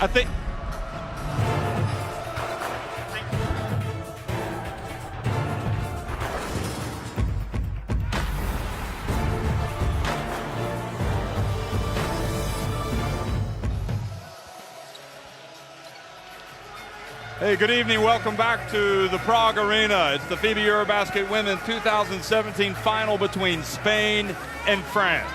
I think. Hey, good evening. Welcome back to the Prague Arena. It's the FIBA EuroBasket Women 2017 final between Spain and France.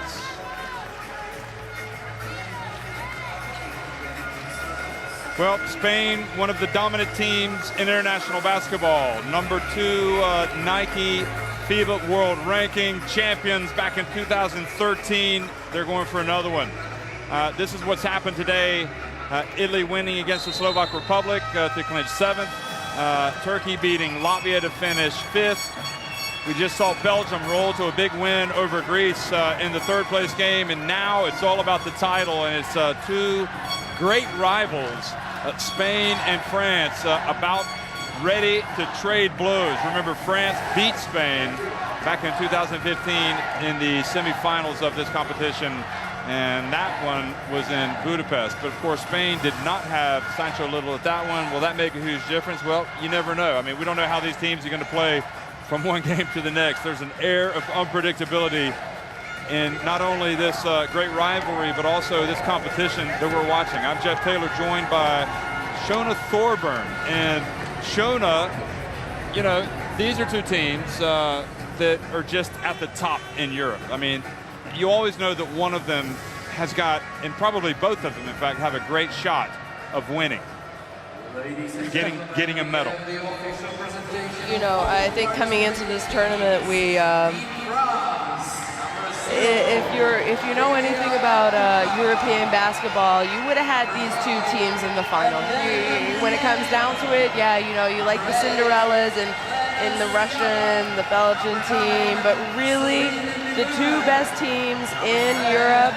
Well, Spain, one of the dominant teams in international basketball. Number 2 Nike FIBA World Ranking champions back in 2013. They're going for another one. This is what's happened today. Italy winning against the Slovak Republic to clinch 7th. Turkey beating Latvia to finish 5th. We just saw Belgium roll to a big win over Greece in the 3rd place game, and now it's all about the title, and it's 2 great rivals, Spain and France, about ready to trade blows. Remember, France beat Spain back in 2015 in the semifinals of this competition, and that one was in Budapest. But of course, Spain did not have Sancho Little at that one. Will that make a huge difference? Well, you never know. I mean, we don't know how these teams are going to play from one game to the next. There's an air of unpredictability in not only this great rivalry, but also this competition that we're watching. I'm Jeff Taylor, joined by Shona Thorburn. And Shona, you know, these are 2 teams that are just at the top in Europe. I mean, you always know that one of them has got, and probably both of them, in fact, have a great shot of winning, getting a medal. You know, I think coming into this tournament, we, if you know anything about European basketball, you would have had these 2 teams in the final. When it comes down to it, yeah, you know, you like the Cinderellas and in the Russian, the Belgian team, but really the 2 best teams in Europe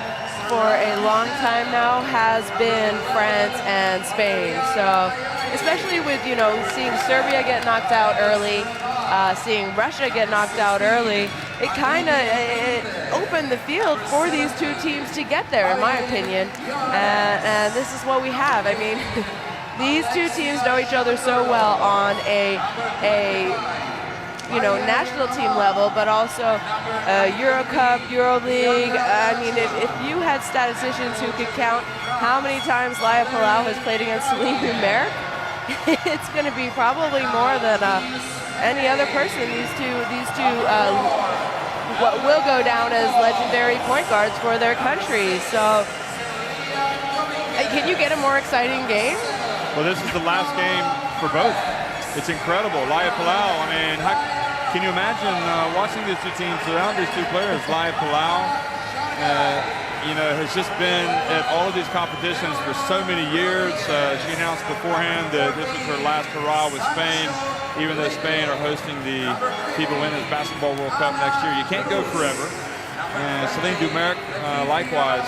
for a long time now has been France and Spain. So especially with, you know, seeing Serbia get knocked out early, seeing Russia get knocked out early, it kind of opened the field for these 2 teams to get there, in my opinion. And this is what we have. I mean, these 2 teams know each other so well on a you know, national team level, but also Euro Cup, Euro League. I mean, if you had statisticians who could count how many times Laia Palau has played against Celine Humer, it's going to be probably more than any other person. These two what will go down as legendary point guards for their country. So, can you get a more exciting game? Well, this is the last game for both. It's incredible. Laia Palau, I mean, can you imagine watching these 2 teams around these 2 players? Laia Palau, you know, has just been at all of these competitions for so many years. She announced beforehand that this was her last hurrah with Spain, even though Spain are hosting the FIBA Women's Basketball World Cup next year. You can't go forever. And Celine Dumerc, likewise,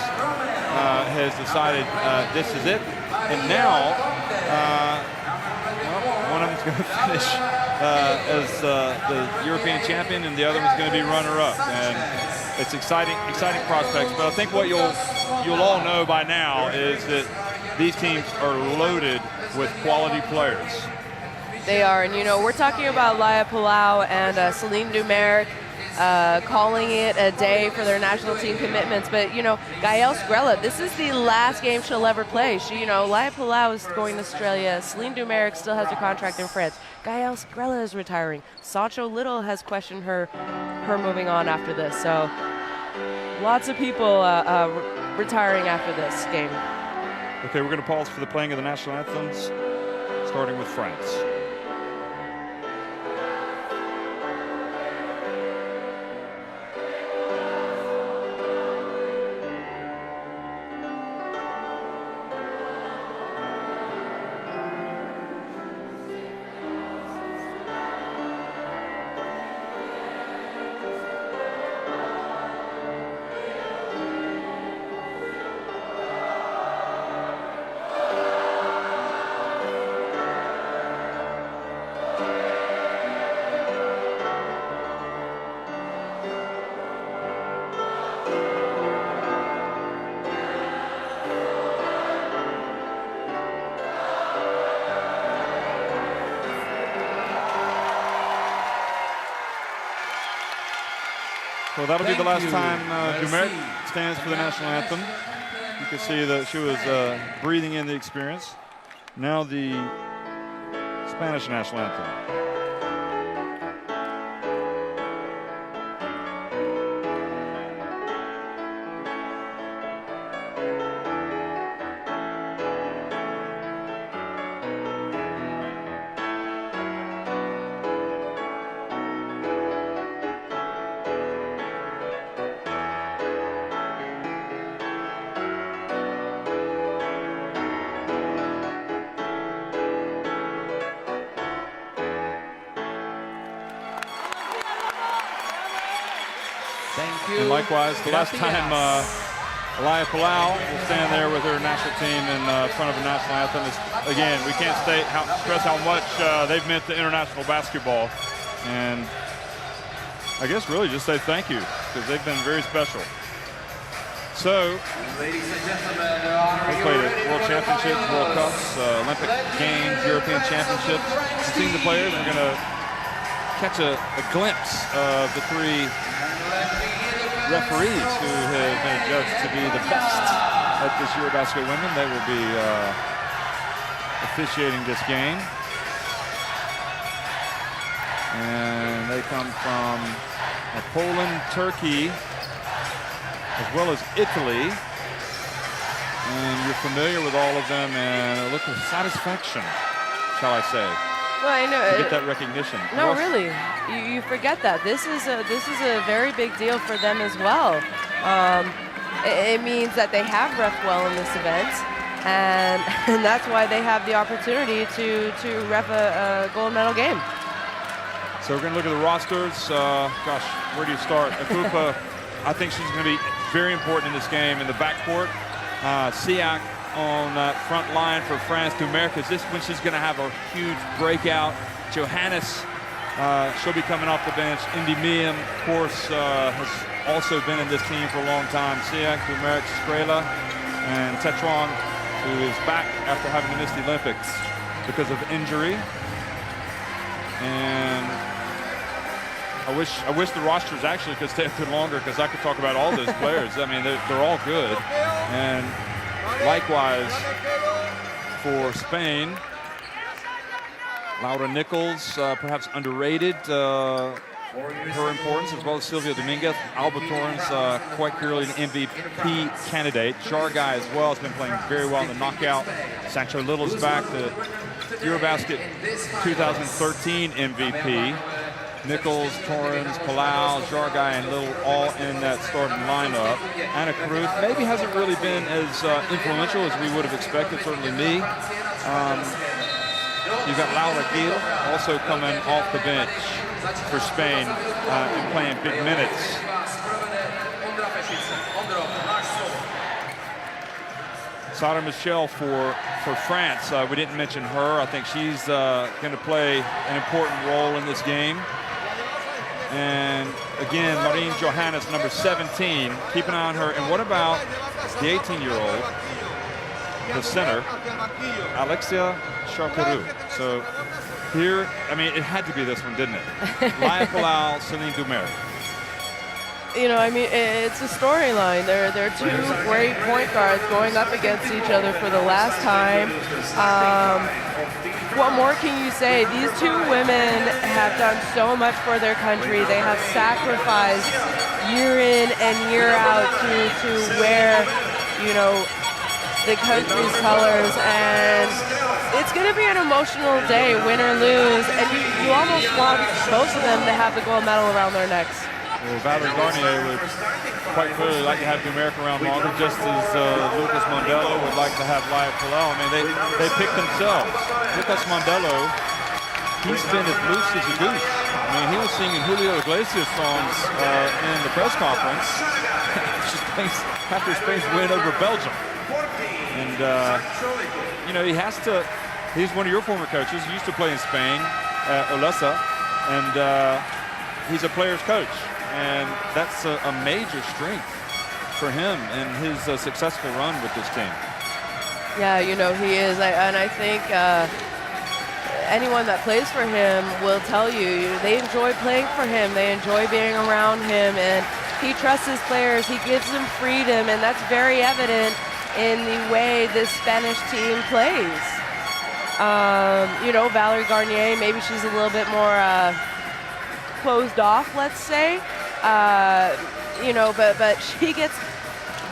has decided this is it. And now, well, one of them's going to finish as the European champion, and the other one's going to be runner-up. And it's exciting prospects. But I think what you'll all know by now is that these teams are loaded with quality players. They are, and you know, we're talking about Laia Palau and Celine Dumerc calling it a day for their national team commitments. But, you know, Gael Sgrella, this is the last game she'll ever play. She, you know, Laia Palau is going to Australia. Celine Dumerc still has her contract in France. Gael Sgrella is retiring. Sancho Little has questioned her moving on after this. So lots of people retiring after this game. Okay, we're going to pause for the playing of the national anthems, starting with France. Well, that'll be the last time Dumert stands for the national anthem. You can see that she was breathing in the experience. Now the Spanish national anthem. Thank you. And likewise, the last time Elia Palau will stand there with her national team in front of a national anthem. Again, we can't stress how much they've meant to international basketball. And I guess really just say thank you, because they've been very special. So, Ladies and gentlemen, there are they played at World Championships, World Cups, Olympic Games, European Championships. You've seen the players. We're going to catch a glimpse of the three referees who have been judged to be the best at this EuroBasket women. They will be officiating this game. And they come from Poland, Turkey, as well as Italy. And you're familiar with all of them, and a look of satisfaction, shall I say. Well, I know. To get that recognition. No, really, you forget that. This is a very big deal for them as well. It means that they have ref well in this event, and that's why they have the opportunity to ref a gold medal game. So we're going to look at the rosters. Gosh, where do you start? Akupa, I think she's going to be very important in this game in the backcourt. Siak on that front line for France. Dumert, is this when she's going to have a huge breakout? Johannes, she'll be coming off the bench. Indy Miam, of course, has also been in this team for a long time. Siak, Dumert, Strela, and Tetron, who is back after having to miss the Olympics because of injury. And I wish the rosters actually could stay a bit longer, because I could talk about all those players. I mean, they're all good. And likewise for Spain, Laura Nichols, perhaps underrated, her importance, as well as Silvia Dominguez. Alba Torrens, quite clearly an MVP candidate. Jargai as well has been playing very well in the knockout. Sancho Little's back, the EuroBasket 2013 MVP. Nichols, Torrens, Palau, Jargai, and Little all in that starting lineup. Anna Cruz maybe hasn't really been as influential as we would have expected, certainly me. You've got Laura Gil also coming off the bench for Spain and playing big minutes. Sarah Michel for France. We didn't mention her. I think she's going to play an important role in this game. And again, Marine Johannes, number 17. Keep an eye on her. And what about the 18-year-old, the center, Alexia Charteroux? So here, I mean, it had to be this one, didn't it? Elia Palau, Celine Dumert. You know, I mean, it's a storyline. They're two great point guards going up against each other for the last time. What more can you say? These two women have done so much for their country. They have sacrificed year in and year out to wear, you know, the country's colors. And it's going to be an emotional day, win or lose. And you almost want both of them to have the gold medal around their necks. Well, Valerie Garnier would quite clearly like to have Dumert around longer, just as Lucas Mondello would like to have Elia Palau. I mean, they pick themselves. Lucas Mondello, he's been as loose as a goose. I mean, he was singing Julio Iglesias songs in the press conference after Spain's win over Belgium. And, you know, he's one of your former coaches. He used to play in Spain, Olesa, and he's a player's coach. And that's a major strength for him in his successful run with this team. Yeah, you know, he is. And I think anyone that plays for him will tell you they enjoy playing for him. They enjoy being around him. And He trusts his players. He gives them freedom, and that's very evident in the way this Spanish team plays. You know, Valerie Garnier, maybe she's a little bit more closed off, let's say. You know, but she gets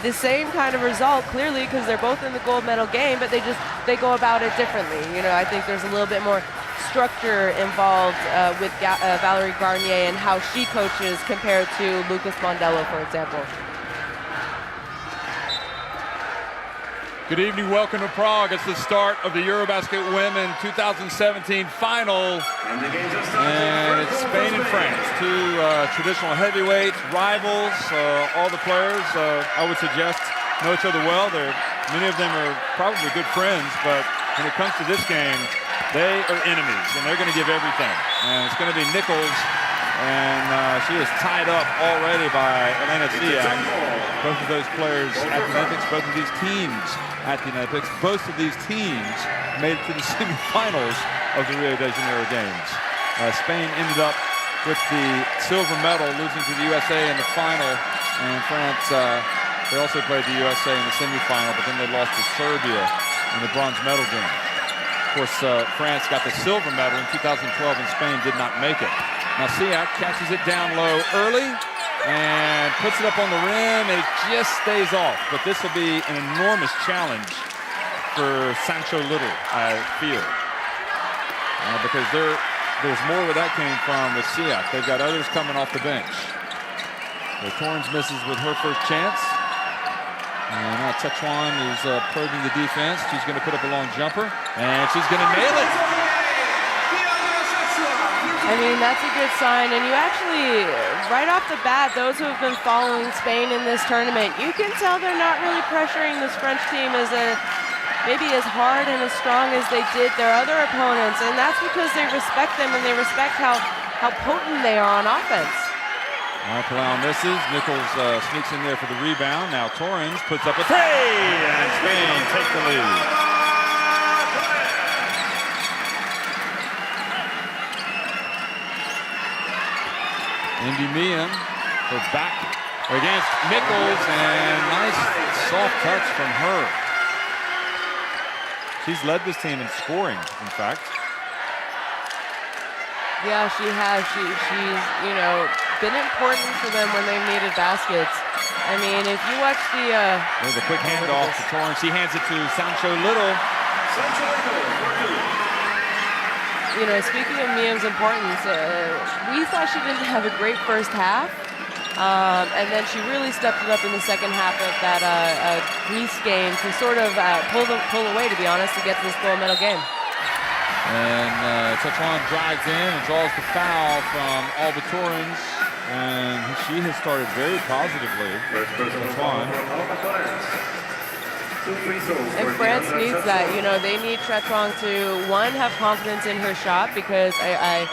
the same kind of result, clearly, because they're both in the gold medal game, but they go about it differently. You know, I think there's a little bit more structure involved with Valerie Garnier and how she coaches compared to Lucas Mondello, for example. Good evening, welcome to Prague. It's the start of the EuroBasket Women 2017 final. And it's Spain and France, two traditional heavyweights, rivals. All the players, I would suggest, know each other well. Many of them are probably good friends, but when it comes to this game, they are enemies, and they're going to give everything. And it's going to be Nichols, and she is tied up already by Elena Siak. Both of those players at the Olympics, both of these teams at the Olympics. Both of these teams made it to the semifinals of the Rio de Janeiro Games. Spain ended up with the silver medal, losing to the USA in the final. And France, they also played the USA in the semifinal, but then they lost to Serbia in the bronze medal game. Of course, France got the silver medal in 2012, and Spain did not make it. Now Siak catches it down low early and puts it up on the rim, and it just stays off. But this will be an enormous challenge for Sancho Little, I feel. Because there's more where that came from with Siak. They've got others coming off the bench. So Torrens misses with her first chance. And now Tetuan is probing the defense. She's going to put up a long jumper, and she's going to nail it. I mean, that's a good sign. And you actually, right off the bat, those who have been following Spain in this tournament, you can tell they're not really pressuring this French team maybe as hard and as strong as they did their other opponents. And that's because they respect them, and they respect how potent they are on offense. All right, Palau misses. Nichols sneaks in there for the rebound. Now Torrens puts up a three, and Spain takes the lead. Indy Mian for back against Nichols, and nice soft touch from her. She's led this team in scoring, in fact. Yeah, she has. She's, you know, been important for them when they've needed baskets. I mean, if you watch the quick handoff to Torrens, he hands it to Sancho Little. You know, speaking of Miam's importance, we thought she didn't have a great first half, and then she really stepped it up in the second half of that Greece game to sort of pull away, to be honest, to get to this gold medal game. And Tetuan drives in and draws the foul from Alba Torrens, and she has started very positively. Tetuan. And France needs that. You know, they need Tetuan to, one, have confidence in her shot, because I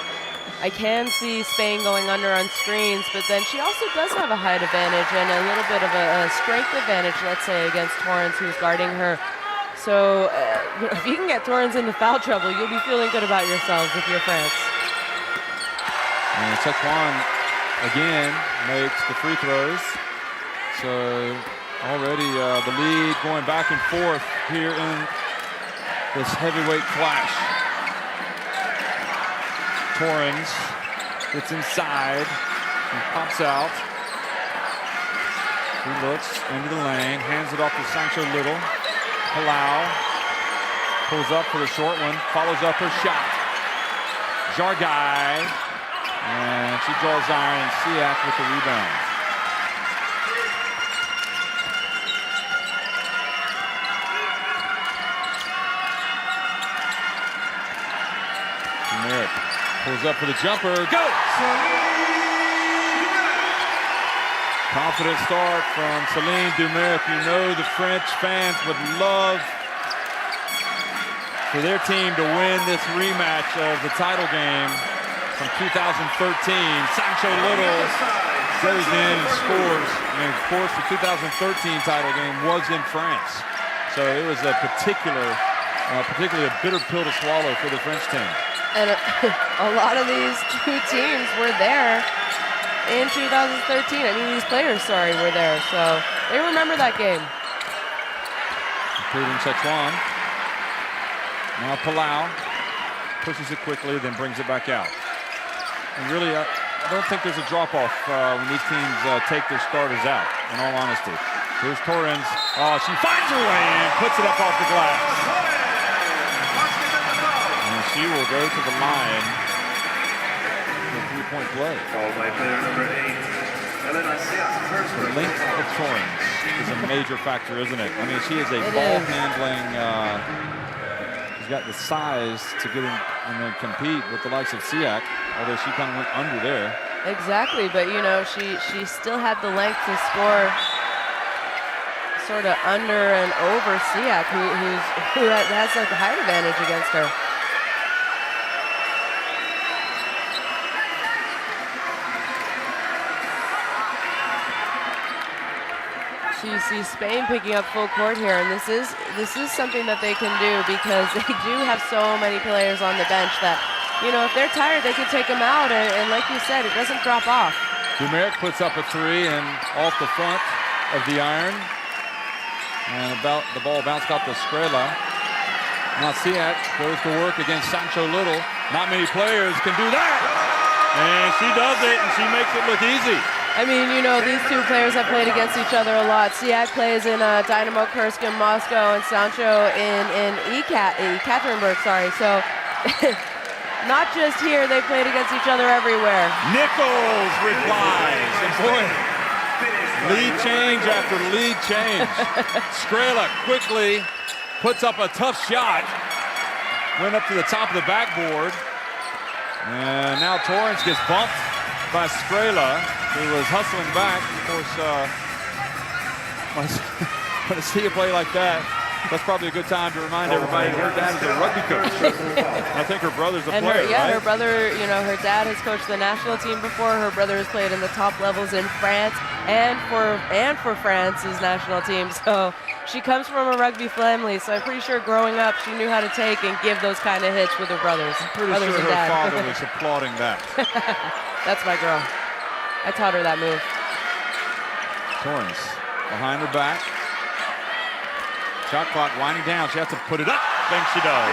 can see Spain going under on screens, but then she also does have a height advantage and a little bit of a strength advantage, let's say, against Torrens, who's guarding her. So if you can get Torrens into foul trouble, you'll be feeling good about yourselves if you're France. And Tetuan again makes the free throws. So already the lead going back and forth here in this heavyweight clash. Torrens gets inside and pops out. He looks into the lane, hands it off to Sancho Little. Palau pulls up for the short one, follows up her shot. Jargai, and she draws iron, and Siak with the rebound. Merrick pulls up for the jumper, go! Confident start from Céline Dumeric. You know the French fans would love for their team to win this rematch of the title game from 2013. Sancho Little goes in and scores. And of course, the 2013 title game was in France. So it was a particularly a bitter pill to swallow for the French team. And a lot of these two teams were there in 2013. I mean, these players, were there, so they remember that game. Including Chechuan. Now Palau pushes it quickly, then brings it back out. And really, I don't think there's a drop-off when these teams take their starters out, in all honesty. Here's Torrens. Oh, she finds her way in, puts it up off the glass. And she will go to the line for a three-point play. The length of Torrens is a major factor, isn't it? I mean, she is a ball-handling... she's got the size to get in and then compete with the likes of Siak, although she kind of went under there. Exactly, but you know, she still had the length to score sort of under and over Siak, who has like a height advantage against her. So you see Spain picking up full court here, and this is something that they can do because they do have so many players on the bench that, you know, if they're tired, they can take them out, and like you said, it doesn't drop off. Dumeric puts up a three and off the front of the iron, and the ball bounced out to Skrela. Now Siak goes to work against Sancho Little. Not many players can do that, and she does it, and she makes it look easy. I mean, you know, these two players have played against each other a lot. Siak plays in Dynamo Kursk in Moscow, and Sancho in Ekaterinburg, sorry. So, not just here, they played against each other everywhere. Nichols replies, and boy, lead change after lead change. Skrela quickly puts up a tough shot. Went up to the top of the backboard. And now Torrens gets bumped by Skrela, who was hustling back. Of course, when I see a play like that, that's probably a good time to remind everybody her dad is a rugby coach. I think her brother's a player, right? Her brother, you know, her dad has coached the national team before. Her brother has played in the top levels in France and for France's national team. So she comes from a rugby family, so I'm pretty sure growing up she knew how to take and give those kind of hits with her brothers. I'm pretty sure her father was applauding that. That's my girl. I taught her that move. Torrens behind her back. Shot clock winding down. She has to put it up. I think she does.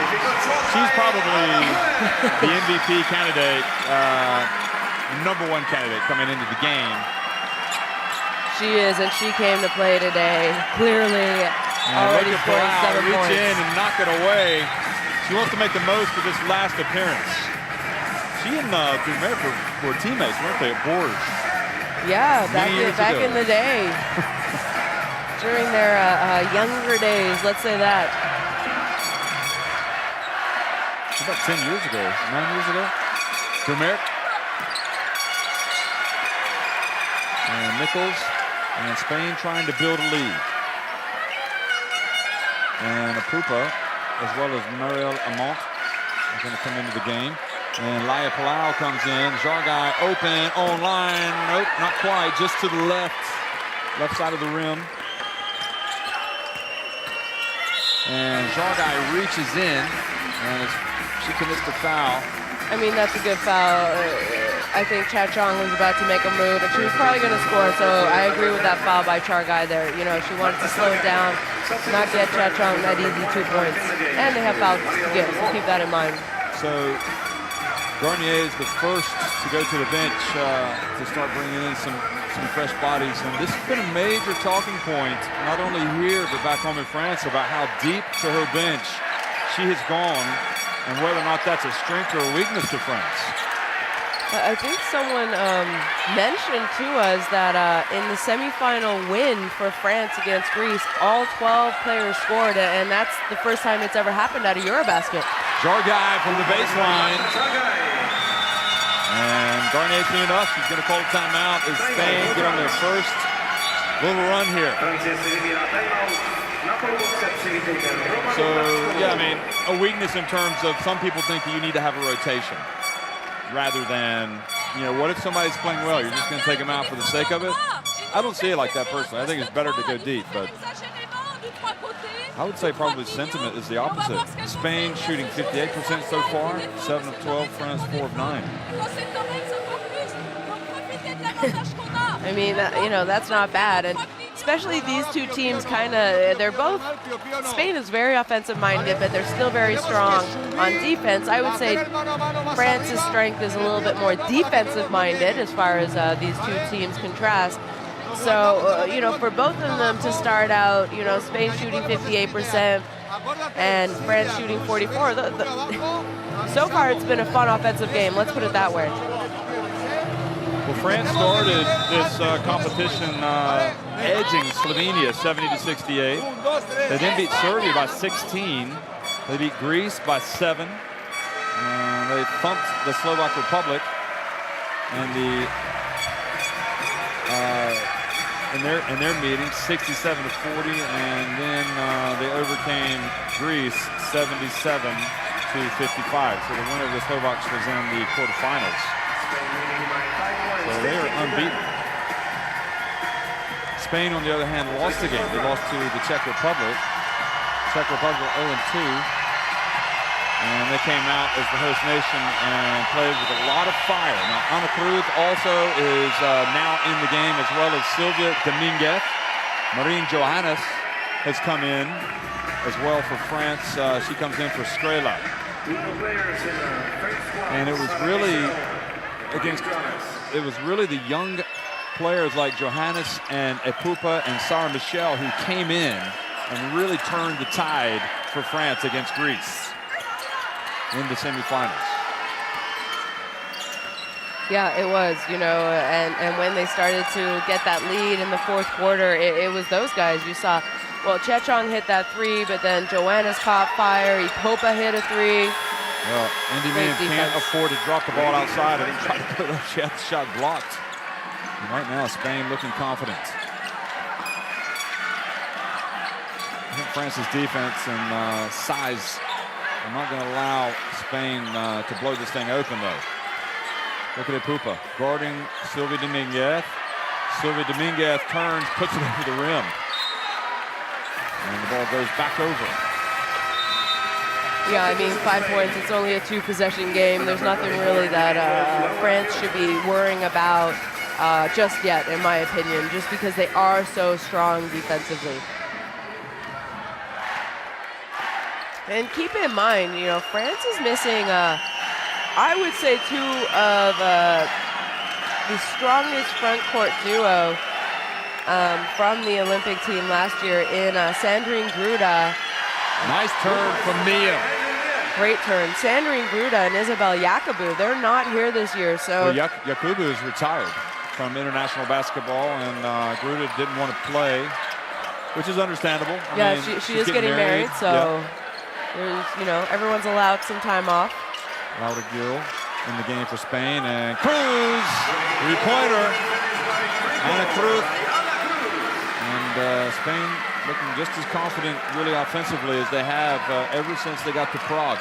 She's probably the MVP candidate, #1 candidate coming into the game. She is, and she came to play today. Clearly already scoring 7 points. Reach in and knock it away. She wants to make the most of this last appearance. She and Dumeric were teammates, weren't they, at Boers? Yeah, back in the day. During their younger days, let's say that. About 10 years ago, 9 years ago. Dumeric. And Nichols. And Spain trying to build a lead. And Apupa, as well as Mariel Amont, are going to come into the game. And Laia Palau comes in. Jargai open, online. Nope, not quite. Just to the left side of the rim. And Jargai reaches in, and she commits the foul. I mean, that's a good foul. I think Chachong was about to make a move, and she was probably going to score, so I agree with that foul by Jargai there. You know, she wanted to slow it down, not get Chachong that easy 2 points. And they have fouls to get, so keep that in mind. So Garnier is the first to go to the bench to start bringing in some fresh bodies. And this has been a major talking point, not only here, but back home in France, about how deep to her bench she has gone and whether or not that's a strength or a weakness to France. I think someone mentioned to us that in the semifinal win for France against Greece, all 12 players scored, and that's the first time it's ever happened at a EuroBasket. Jargai from the baseline. And Garnier seen enough. She's going to call a timeout as Spain get on their first little run here. So, yeah, I mean, a weakness in terms of some people think that you need to have a rotation rather than, you know, what if somebody's playing well? You're just going to take them out for the sake of it? I don't see it like that personally. I think it's better to go deep, but I would say probably sentiment is the opposite. Spain shooting 58% so far, 7 of 12, France 4 of 9. I mean, you know, that's not bad. And especially these two teams they're both, Spain is very offensive minded, but they're still very strong on defense. I would say France's strength is a little bit more defensive minded as far as these two teams contrast. So, you know, for both of them to start out, you know, Spain shooting 58% and France shooting 44. So far, it's been a fun offensive game. Let's put it that way. Well, France started this competition edging Slovenia 70-68. They then beat Serbia by 16. They beat Greece by 7. They thumped the Slovak Republic and in their meeting 67-40, and then they overcame Greece 77-55. So the winner of the Slovaks was in the quarterfinals. So they are unbeaten. Spain, on the other hand, lost the game. They lost to the Czech Republic. Czech Republic 0-2. And they came out as the host nation and played with a lot of fire. Now, Ana Cruz also is now in the game, as well as Silvia Dominguez. Marine Johannes has come in as well for France. She comes in for Strela. And it was really the young players like Johannes and Epupa and Sarah Michel who came in and really turned the tide for France against Greece in the semifinals. Yeah, it was, you know, and when they started to get that lead in the fourth quarter, it was those guys. You saw, well, Chechong hit that 3, but then Johannes caught fire. Epopa hit a 3. Well, Andy Mann can't afford to drop the ball outside and try to put up. She had the shot blocked. And right now, Spain looking confident. I think France's defense and size are not going to allow Spain to blow this thing open, though. Look at Epupa guarding Silvia Dominguez. Silvia Dominguez turns, puts it over the rim. And the ball goes back over. Yeah, I mean, 5 points. It's only a 2-possession game. There's nothing really that France should be worrying about just yet, in my opinion, just because they are so strong defensively. And keep in mind, you know, France is missing, I would say, 2 of the strongest front court duo from the Olympic team last year in Sandrine Gruda. Nice turn from Mia. Great turn. Sandrine Gruda and Isabel Yakubu, they're not here this year. So well, Yakubu is retired from international basketball, and Gruda didn't want to play, which is understandable. I mean, she is getting married, so there's, you know, everyone's allowed some time off. Laura Gil in the game for Spain, and Cruz, 3-pointer, Ana Cruz. And Spain looking just as confident, really offensively, as they have ever since they got to Prague.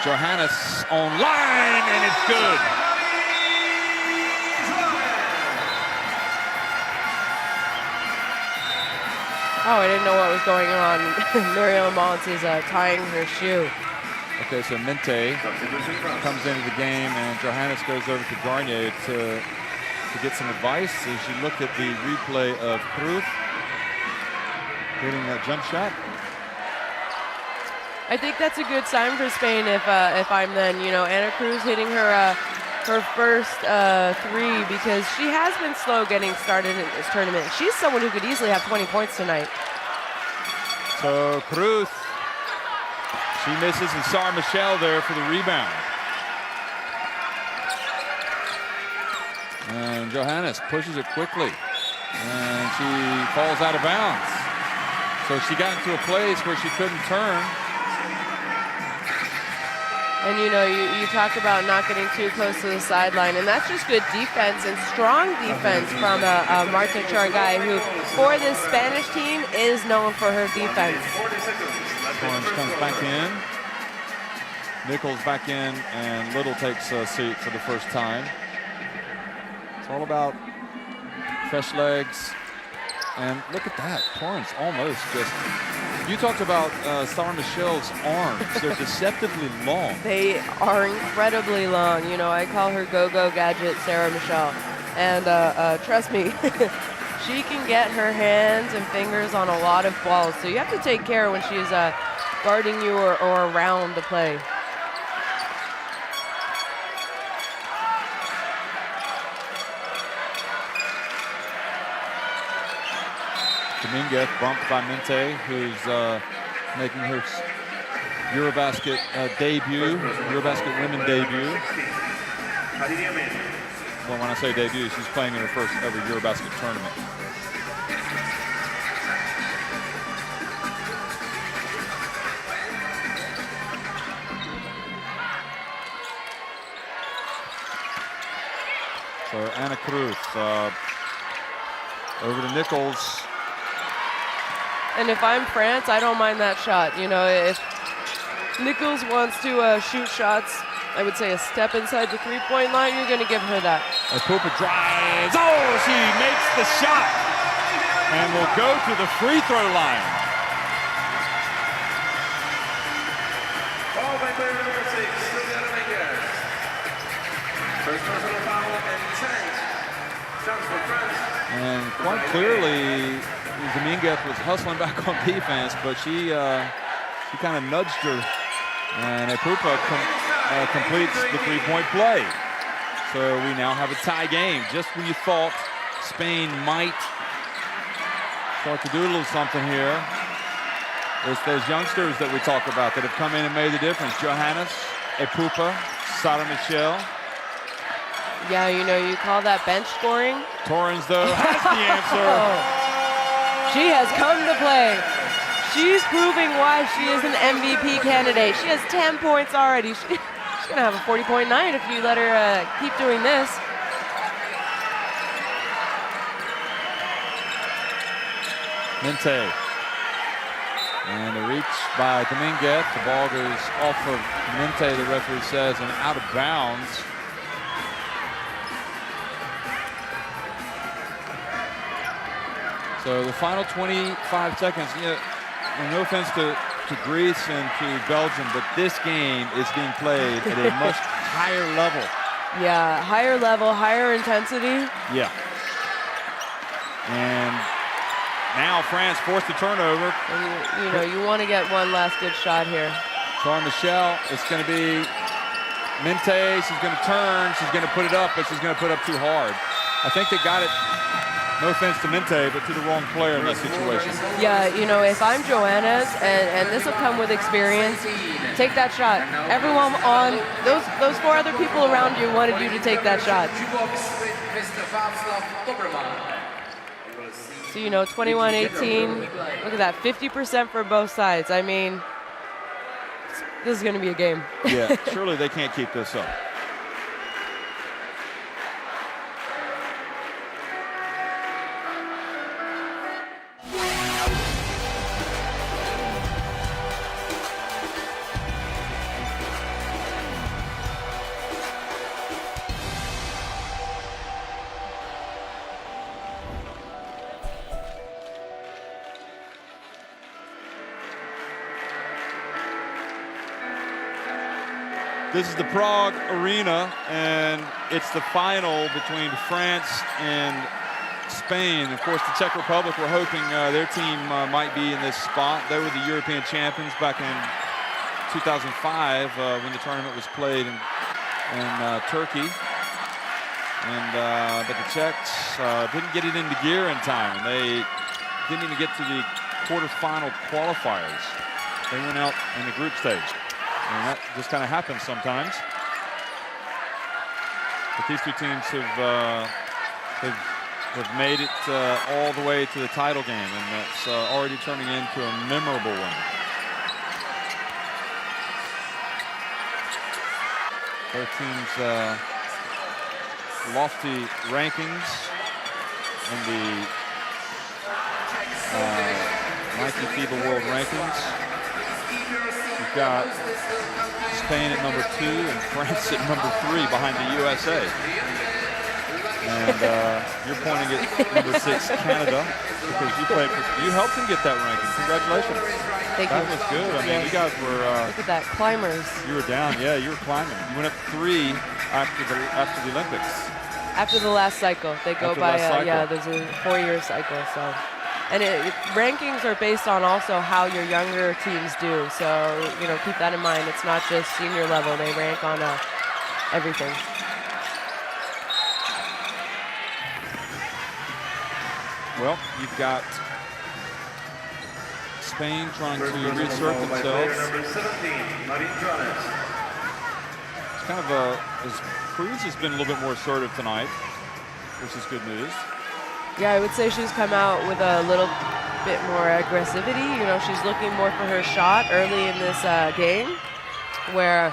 Johannes on line, and it's good. Oh, I didn't know what was going on. Muriel Mons is tying her shoe. Okay, so Mente comes into the game, and Johannes goes over to Garnier to get some advice as you look at the replay of Cruz hitting that jump shot. I think that's a good sign for Spain if I'm then, you know, Ana Cruz hitting her first 3, because she has been slow getting started in this tournament. She's someone who could easily have 20 points tonight. So Cruz, she misses, and Sarah Michel there for the rebound. And Johannes pushes it quickly, and she falls out of bounds. So she got into a place where she couldn't turn. And, you know, you talk about not getting too close to the sideline, and that's just good defense and strong defense from Marta Chargay, who, for this Spanish team, is known for her defense. Torrance comes back in. Nichols back in, and Little takes a seat for the first time. It's all about fresh legs. And look at that. Torrance almost just You talked about Sarah Michelle's arms. They're deceptively long. They are incredibly long. You know, I call her Go-Go Gadget Sarah Michelle. And trust me, she can get her hands and fingers on a lot of balls. So you have to take care when she's guarding you or around the play. Dominguez bumped by Mente, who's making her EuroBasket debut, EuroBasket women debut. Well, when I say debut, she's playing in her first ever EuroBasket tournament. So Anna Cruz over to Nichols. And if I'm France, I don't mind that shot. You know, if Nichols wants to shoot shots, I would say a step inside the three-point line, you're going to give her that. Pupa drives. Oh, she makes the shot and will go to the free throw line. Foul by player number 6, Sylvia Dominguez. First personal foul and 10. Shots for France. And quite clearly, Dominguez was hustling back on defense, but she kind of nudged her, and Pupa completes the three-point play. So we now have a tie game. Just when you thought Spain might start to do a little something here, it's those youngsters that we talk about that have come in and made the difference. Johannes, Pupa, Sarah Michelle. Yeah, you know, you call that bench scoring. Torrens, though, has the answer. She has come to play. She's proving why she is an MVP candidate. She has 10 points already. She's going to have a 40-point night if you let her keep doing this. Mente. And a reach by Dominguez. The ball goes off of Mente, the referee says, and out of bounds. So the final 25 seconds, you know, no offense to Greece and to Belgium, but this game is being played at a much higher level. Yeah, higher level, higher intensity. Yeah. And now France forced the turnover. And you know, you want to get one last good shot here. Sarah Michelle, it's going to be Mente. She's going to turn. She's going to put it up, but she's going to put up too hard. I think they got it. No offense to Mente, but to the wrong player in that situation. Yeah, you know, if I'm Johannes, and this will come with experience, take that shot. Everyone on, those four other people around you wanted you to take that shot. So, you know, 21-18, look at that, 50% for both sides. I mean, this is going to be a game. Yeah, surely they can't keep this up. This is the Prague Arena, and it's the final between France and Spain. Of course, the Czech Republic, we're hoping their team might be in this spot. They were the European champions back in 2005 when the tournament was played in Turkey. And but the Czechs didn't get it into gear in time, and they didn't even get to the quarterfinal qualifiers. They went out in the group stage. And that just kind of happens sometimes. But these two teams have made it all the way to the title game, and that's already turning into a memorable one. Both teams' lofty rankings in the Nike FIBA World Rankings. We've got Spain at number 2 and France at number 3 behind the USA. And you're pointing at number 6, Canada, because you helped them get that ranking. Congratulations. Thank you. That was good. I mean, you guys were. Look at that, climbers. You were down. Yeah, you were climbing. You went up 3 after the Olympics. After the last cycle, they go After the by. last cycle. Yeah, there's a 4-year cycle. So, and rankings are based on also how your younger teams do. So keep that in mind. It's not just senior level. They rank on everything. Well, you've got Spain trying to reassert themselves. It's kind of Cruz has been a little bit more assertive tonight, which is good news. Yeah, I would say she's come out with a little bit more aggressivity. She's looking more for her shot early in this game, where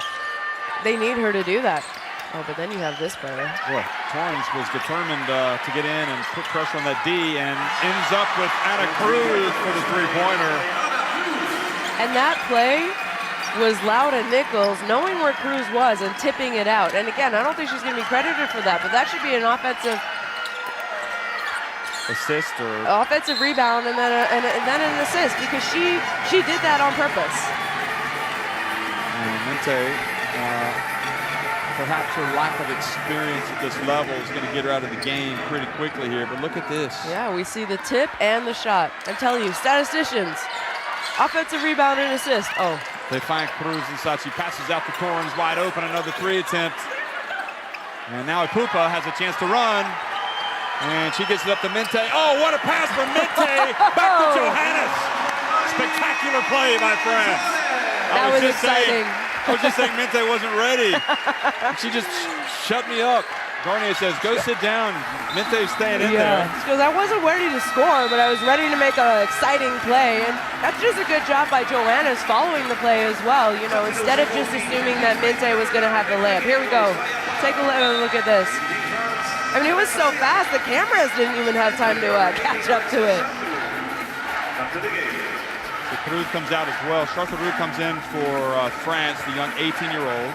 they need her to do that. Oh, but then you have this player. Boy, Torrens was determined to get in and put pressure on that D, and ends up with Anna Cruz for the three-pointer. And that play was Lauda Nichols knowing where Cruz was and tipping it out. And again, I don't think she's going to be credited for that, but that should be an offensive assist or offensive rebound and then an assist, because she did that on purpose. And Mente, perhaps her lack of experience at this level is going to get her out of the game pretty quickly here, but look at this. Yeah, we see the tip and the shot. I'm telling you, statisticians, offensive rebound and assist. Oh. They find Cruz inside. She passes out to Torrens, wide open, another 3 attempt. And now Ipupa has a chance to run. And she gets it up to Mente. Oh, what a pass from Mente! Back to Johannes! Spectacular play, my friends. That was exciting. I was just saying Mente wasn't ready. She just shut me up. Garnier says, go sit down. Mente's staying in there. She goes, I wasn't ready to score, but I was ready to make an exciting play. And that's just a good job by Johannes following the play as well. Instead of just assuming that Mente was going to have the layup. Here we go. Take a look at this. I mean, it was so fast, the cameras didn't even have time to catch up to it. So Cruz comes out as well. Charteroux comes in for France, the young 18-year-old.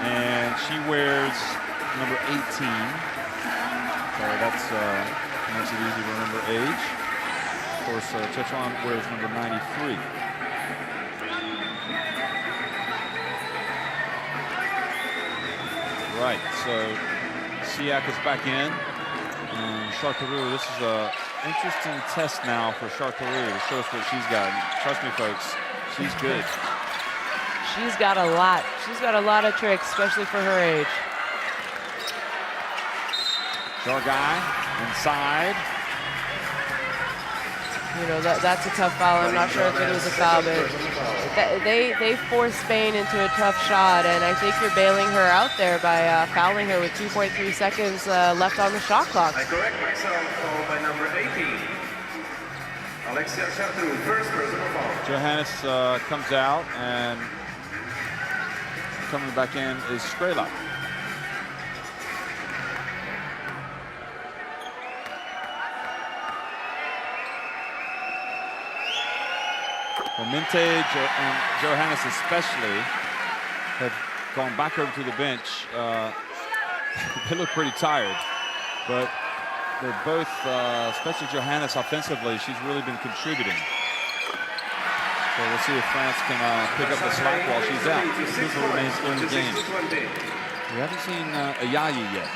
And she wears number 18. So that's makes it easy to remember age. Of course, Tetron wears number 93. Right, so Siak is back in. And Charteroux, this is a interesting test now for Charteroux to show us what she's got. Trust me, folks, she's good. She's got a lot. She's got a lot of tricks, especially for her age. Jargai inside. That's a tough foul. I'm not sure if it was a foul, but they forced Spain into a tough shot, and I think you're bailing her out there by fouling her with 2.3 seconds left on the shot clock. I correct myself, fouled by number 18. Alexia Charteroux, first personal foul. Johannes comes out, and coming back in is Strela. Well, Mente and Johannes especially have gone back over to the bench. They look pretty tired, but they're both, especially Johannes offensively, she's really been contributing. So we'll see if France can pick up the slack while she's out. Cooper remains in the game. We haven't seen Ayayi yet.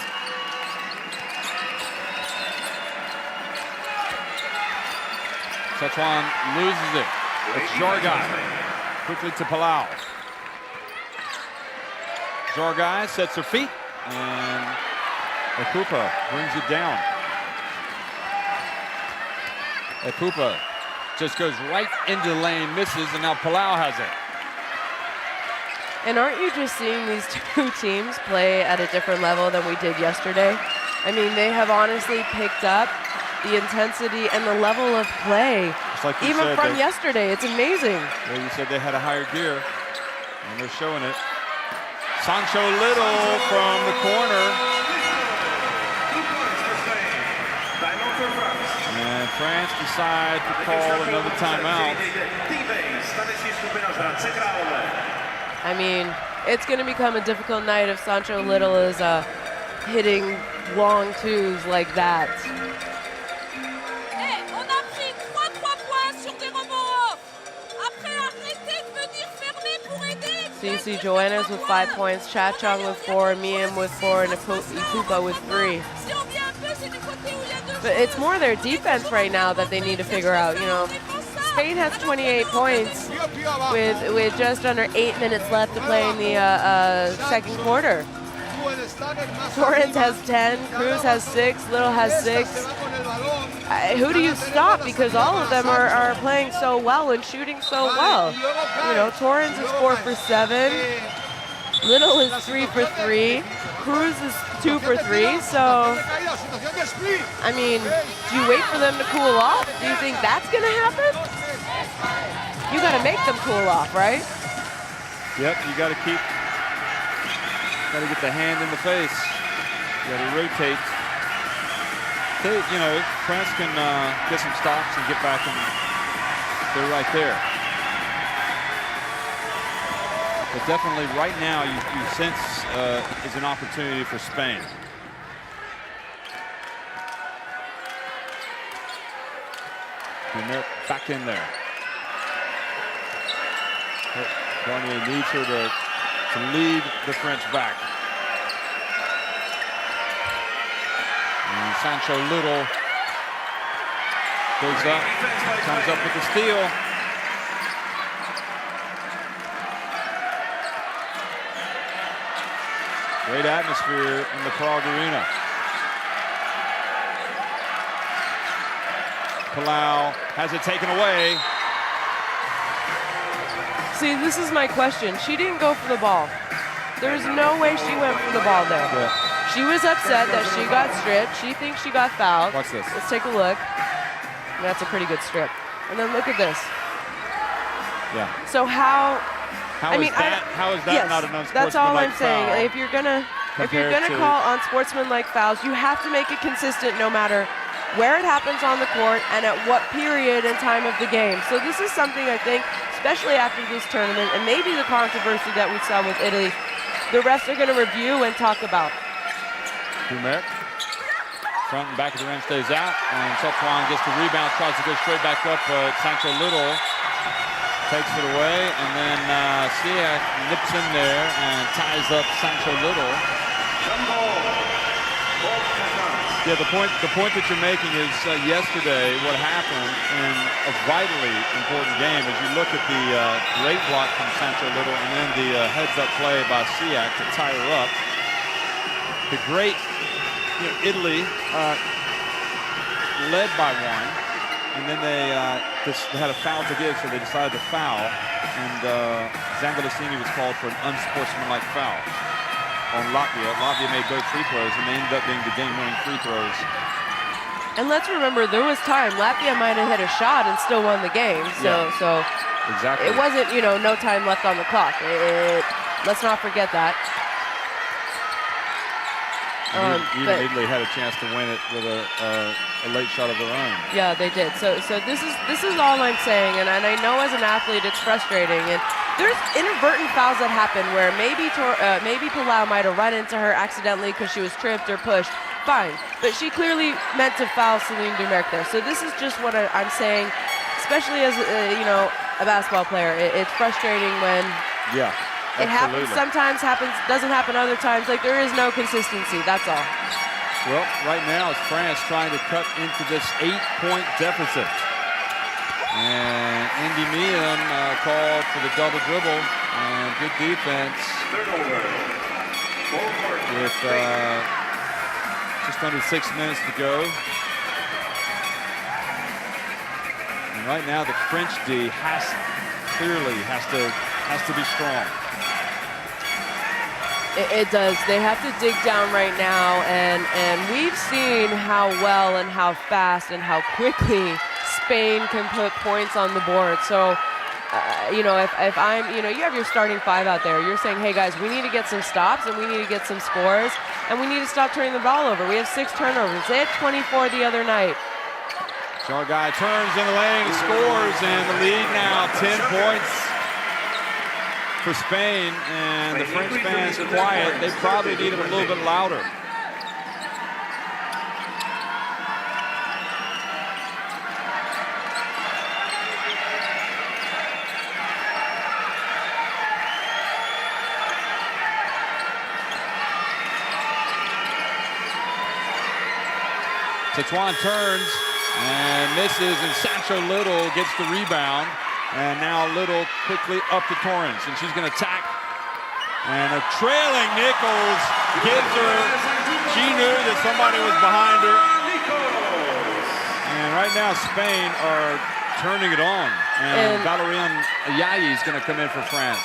Tetron loses it. It's Jargai. Quickly to Palau. Jargai sets her feet, and Ipupa brings it down. Ipupa just goes right into the lane, misses, and now Palau has it. And aren't you just seeing these two teams play at a different level than we did yesterday? I mean, they have honestly picked up the intensity and the level of play, like even from yesterday. It's amazing. Well, you said they had a higher gear, and they're showing it. Sancho Little from the corner. And France decide to call another timeout. I mean, it's going to become a difficult night if Sancho Little is hitting long twos like that. So you see Joanna's with 5 points, Cha-Chung with 4, Miem with 4, and Ikupa with 3. But it's more their defense right now that they need to figure out. You know, Spain has 28 points with just under 8 minutes left to play in the second quarter. Torrens has 10, Cruz has 6, Little has 6. Who do you stop? Because all of them are playing so well and shooting so well. You know, Torrens is 4 for 7, Little is 3 for 3, Cruz is 2 for 3. So, I mean, do you wait for them to cool off? Do you think that's going to happen? You got to make them cool off, right? Yep, you got to get the hand in the face. You got to rotate. You know, France can get some stops and get back, and they're right there. But definitely right now you sense is an opportunity for Spain. And they're back in there. Garnier needs her to lead the French back. And Sancho Little goes up, comes up with the steal. Great atmosphere in the Prague Arena. Palau has it taken away. See, this is my question. She didn't go for the ball. There's no way she went for the ball there. Yeah. She was upset that she got stripped. She thinks she got fouled. Watch this. Let's take a look. That's a pretty good strip. And then look at this. Yeah. So how is that yes, not an unsportsmanlike that's all I'm foul? saying. If you're gonna call unsportsmanlike fouls, you have to make it consistent no matter where it happens on the court and at what period and time of the game. So this is something I think, especially after this tournament and maybe the controversy that we saw with Italy, the refs are going to review and talk about. Dumerc, front and back of the rim, stays out, and Sotwan gets the rebound, tries to go straight back up, but Sancho Little takes it away, and then Siak nips in there and ties up Sancho Little. Yeah, the point that you're making is yesterday what happened in a vitally important game as you look at the great block from Sancho Little and then the heads-up play by Siak to tie her up. The great Italy led by 1, and then they just had a foul to give, so they decided to foul, and Zangolicini was called for an unsportsmanlike foul on Latvia. Latvia made both free throws, and they ended up being the game-winning free throws. And let's remember, there was time. Latvia might have hit a shot and still won the game. So exactly. It wasn't, no time left on the clock. Let's not forget that. Even Italy had a chance to win it with a late shot of their own. Yeah, they did. So this is all I'm saying, and I know as an athlete it's frustrating. And there's inadvertent fouls that happen where maybe Palau might have run into her accidentally because she was tripped or pushed. Fine, but she clearly meant to foul Celine Dumerc there. So this is just what I'm saying, especially as a basketball player. It's frustrating when it happens sometimes, doesn't happen other times. Like, there is no consistency, that's all. Well, right now it's France trying to cut into this 8-point deficit. And Indy Miem called for the double dribble, and good defense with just under 6 minutes to go. And right now the French D has to be strong. It does. They have to dig down right now, and we've seen how well and how fast and how quickly Spain can put points on the board. So, if I'm, you have your starting 5 out there, you're saying, hey guys, we need to get some stops and we need to get some scores and we need to stop turning the ball over. We have 6 turnovers. They had 24 the other night. Charguy turns in the lane, scores, and the lead now 10 points for Spain, and the French fans quiet. They probably need them a little bit louder. Tetuan turns and misses, and Sancho Little gets the rebound. And now Little quickly up to Torrens, and she's going to attack. And a trailing Nichols gives her. She knew that somebody was behind her. And right now Spain are turning it on. And Valerian Ayayi is going to come in for France.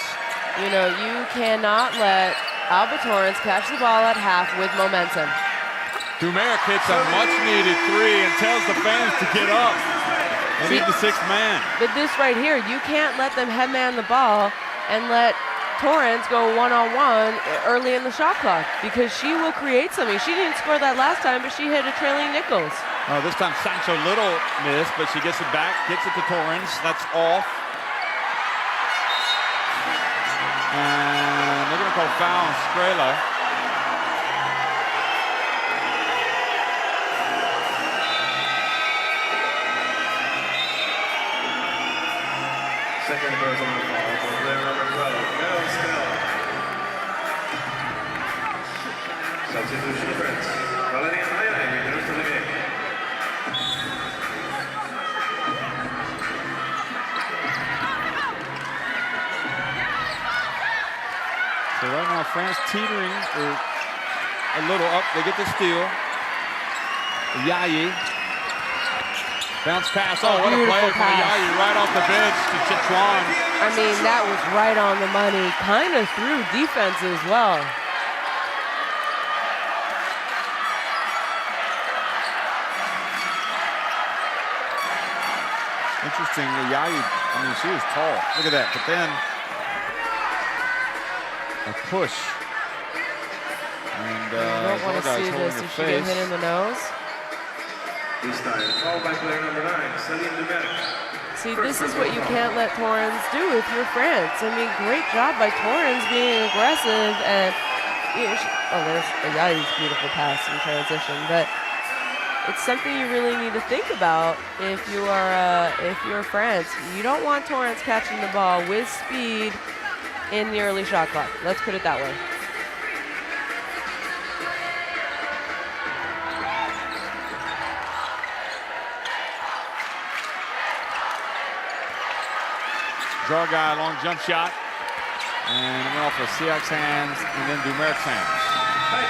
You know, you cannot let Alba Torrens catch the ball at half with momentum. Dumeric hits a much-needed three and tells the fans to get up. They need the sixth man. But this right here, you can't let them headman the ball and let Torrens go one-on-one early in the shot clock, because she will create something. She didn't score that last time, but she hit a trailing Nichols. Oh, this time Sancho Little missed, but she gets it back, gets it to Torrens. That's off. And they're going to call foul on Strela. Second personal foul for player number 12, Mel Snell. Substitution France. Valerian Ayayi with the rest of the game. So right now France teetering or a little up. They get the steal. Ayayi. Bounce pass. Oh, what a play from Ayayi right off the bench to Tetuan. I mean, that was right on the money. Kind of through defense as well. Interesting. Ayayi, I mean, she was tall. Look at that. But then a push. And you don't want to see this if she get hit in the nose. This time, fouled by player number 9, Celine Dumeric. See, this is what you can't let Torrens do if you're France. I mean, great job by Torrens being aggressive, and you know, there's Ayayi's beautiful pass in transition. But it's something you really need to think about if you're France. You don't want Torrens catching the ball with speed in the early shot clock. Let's put it that way. Draw guy, long jump shot. And it went off of Siak's hands and then Dumeric's hands. But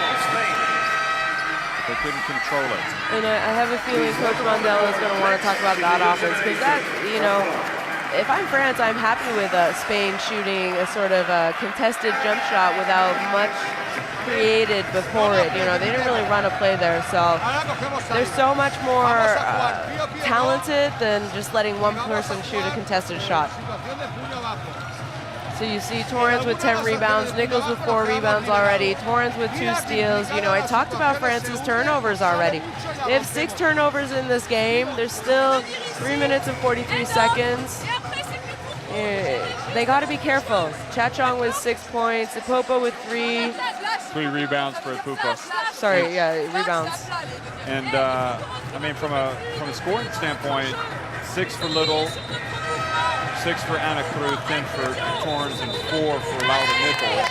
they couldn't control it. And I have a feeling Coach Mondella is going to want to talk about that offense, because that, you know, if I'm France, I'm happy with Spain shooting a sort of a contested jump shot without much created before it. You know, they didn't really run a play there, so they're so much more talented than just letting one person shoot a contested shot. So you see Torrens with 10 rebounds, Nichols with 4 rebounds already, Torrens with 2 steals. You know, I talked about France's turnovers already. They have 6 turnovers in this game. There's still 3 minutes and 43 seconds. They got to be careful. Chachong with 6 points, Ipopa with 3. 3 rebounds for Ipopa. Sorry, yeah, rebounds. And I mean, from a scoring standpoint, 6 for Little, 6 for Anna Cruz, 10 for Torrens, and 4 for Laura Nichols.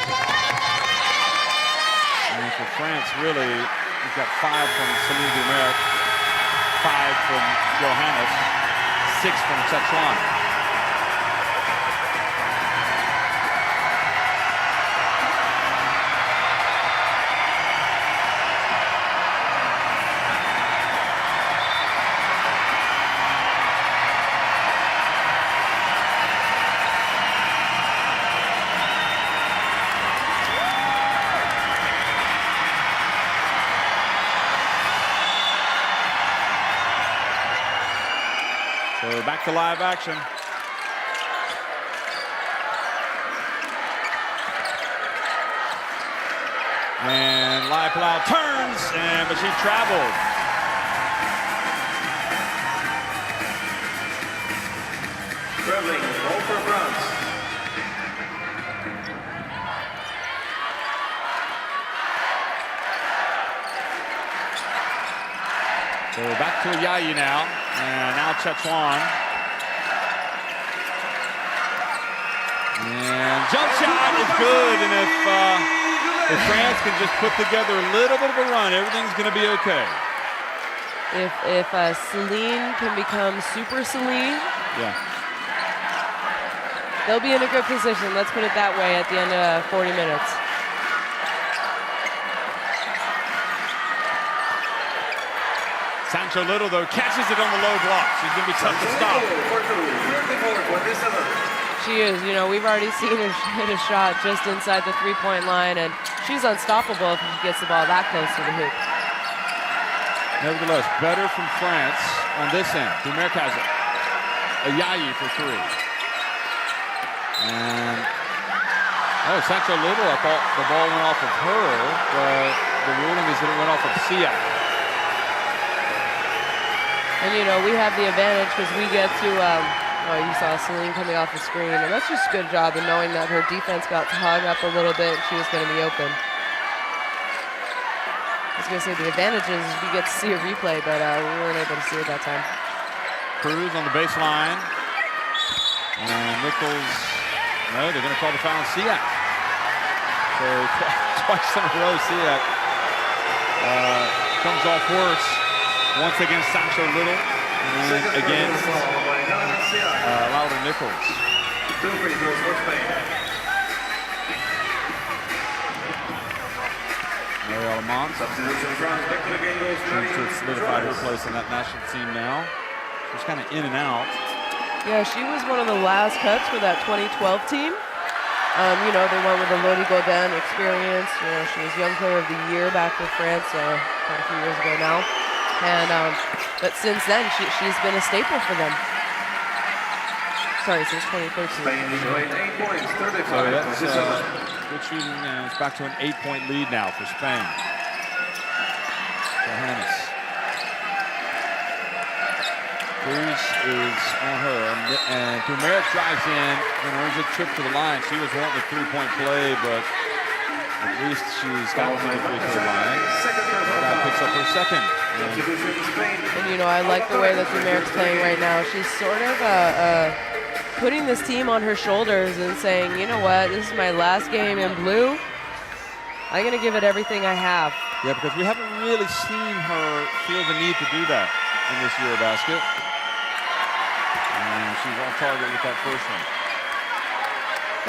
And for France, really, we've got 5 from Celine Dumeric, 5 from Johannes, 6 from Tetuan. So back to live action. And Lai Palau turns, but she traveled. Dribbling, goal for France. So back to Ayayi now, and now Tetuan. And jump shot is good, and if France can just put together a little bit of a run, everything's going to be okay. if Celine can become super Celine, Yeah. they'll be in a good position. Let's put it that way at the end of 40 minutes. Sancho Little, though, catches it on the low block. She's going to be tough to stop. She is. You know, we've already seen her hit a shot just inside the three-point line, and she's unstoppable if she gets the ball that close to the hoop. Nevertheless, better from France on this end. Dumerc has it. Ayayi for three. And, Sancho Little, I thought the ball went off of her, but the ruling is that it went off of Siak. And, you know, we have the advantage because we get to, you saw Celine coming off the screen, and that's just a good job in knowing that her defense got hung up a little bit and she was going to be open. I was going to say the advantage is we get to see a replay, but we weren't able to see it that time. Cruz on the baseline. And Nichols, no, they're going to call the foul on Siak. So twice in a row, Siak comes off worse. Once against Sancho Little, and then against Laura Nichols. Mary Alamont seems to have solidified her place in that national team now. She's kind of in and out. Yeah, she was one of the last cuts for that 2012 team. You know, they went with the Lodi Godin experience. You know, she was Young Player of the Year back with France quite a few years ago now. And but since then, she's been a staple for them. Sorry, since 2013. So that's good shooting, and it's back to an 8-point lead now for Spain. Johannes. Cruz is on her, and Dumerc drives in and earns a trip to the line. She was wanting a three-point play, but at least she's gotten to the free-throw line. That picks up her second. And you know, I like the way that Dumerc's playing right now. She's sort of putting this team on her shoulders and saying, you know what, this is my last game in blue. I'm going to give it everything I have. Yeah, because we haven't really seen her feel the need to do that in this EuroBasket. And she's on target with that first one.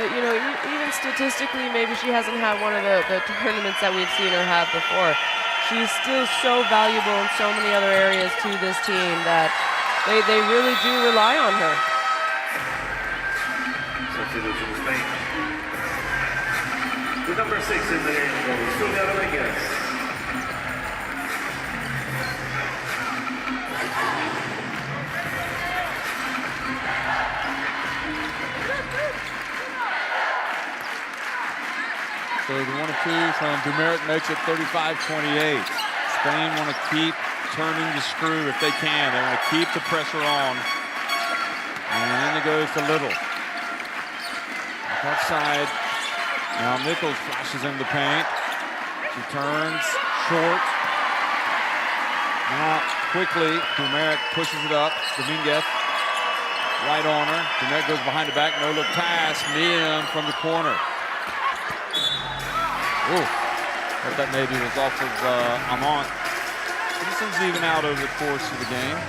But, you know, even statistically, maybe she hasn't had one of the tournaments that we've seen her have before. She's still so valuable in so many other areas to this team that they really do rely on her. Substitution Spain. The number 6 in the game goes Julia Rodriguez. So the 1 of 2 from Dumerc makes it 35-28. Spain want to keep turning the screw if they can. They want to keep the pressure on. And then it goes to Little. Outside. Now Nichols flashes in the paint. She turns short. Now quickly, Dumerc pushes it up. Dominguez right on her. Dumerc goes behind the back. No look pass. Miem from the corner. Ooh, thought that maybe was off of Amont. This one's even out over the course of the game.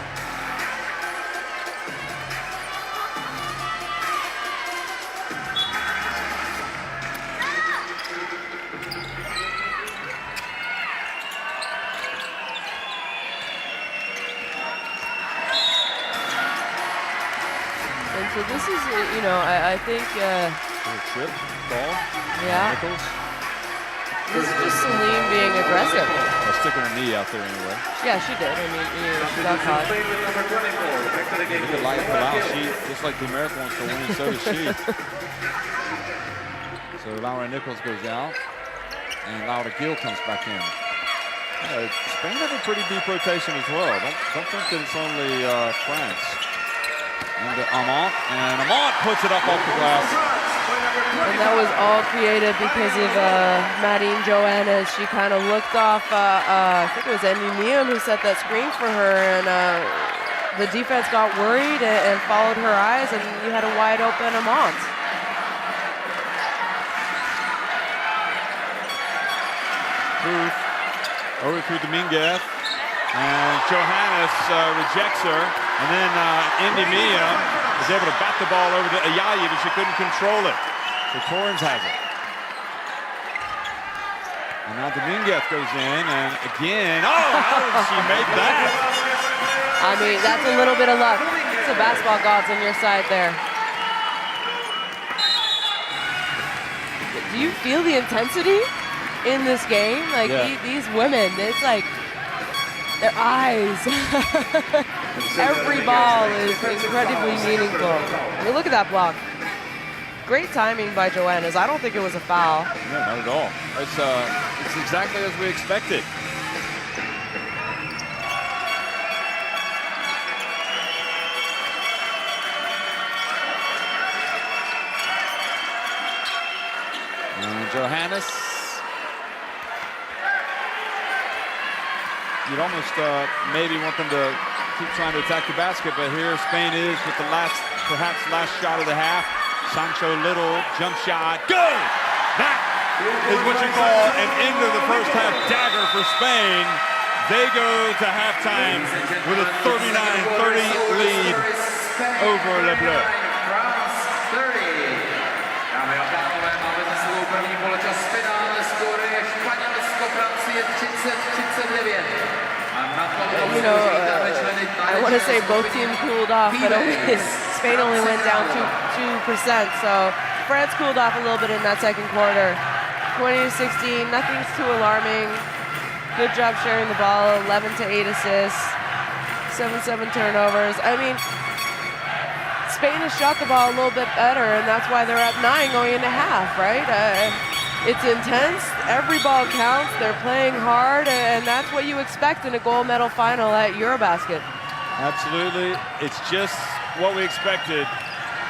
And so this is, you know, I think... Trip, ball. Yeah. Nichols. This is just Celine being aggressive. Well, sticking her knee out there anyway. Yeah, she did. I mean, she got caught. Spain with number 24. Back to the game. Look at Laia Palau. She, just like Dumerc wants to win, so does she. So Laura Nichols goes out, and Laura Gill comes back in. Spain has a pretty deep rotation as well. Don't think that it's only France. And Amont puts it up off the glass. And that was all created because of Madine Johannes. She kind of looked off, I think it was Andy Miem who set that screen for her, and the defense got worried and followed her eyes, and you had a wide open Amont. Proof over through Dominguez. And Johannes rejects her. And then Indy Mia is able to bat the ball over to Ayayi, but she couldn't control it. So Torrens has it. And now Dominguez goes in, and again, oh, how did she make that? I mean, that's a little bit of luck. It's the basketball gods on your side there. Do you feel the intensity in this game? Like, these women, it's like their eyes. Every ball is incredibly meaningful. I mean, look at that block. Great timing by Johannes. I don't think it was a foul. No, not at all. It's exactly as we expected. Johannes. You'd almost maybe want them to keep trying to attack the basket, but here Spain is with the perhaps last shot of the half. Sancho Little, jump shot, good! That is what you call an end of the first half dagger for Spain. They go to halftime with a 39-30 lead over Le Bleu. France 30. Dámy a pánové, máme za sebou první poločas finále, skóre je Španělsko, Francie 30-39. You know, I want to say both teams cooled off, but Spain only went down 2%. So France cooled off a little bit in that second quarter. 20-16, nothing's too alarming. Good job sharing the ball, 11 to 8 assists, 7 turnovers. I mean, Spain has shot the ball a little bit better, and that's why they're at 9 going into half, right? It's intense. Every ball counts. They're playing hard, and that's what you expect in a gold medal final at EuroBasket. Absolutely. It's just what we expected.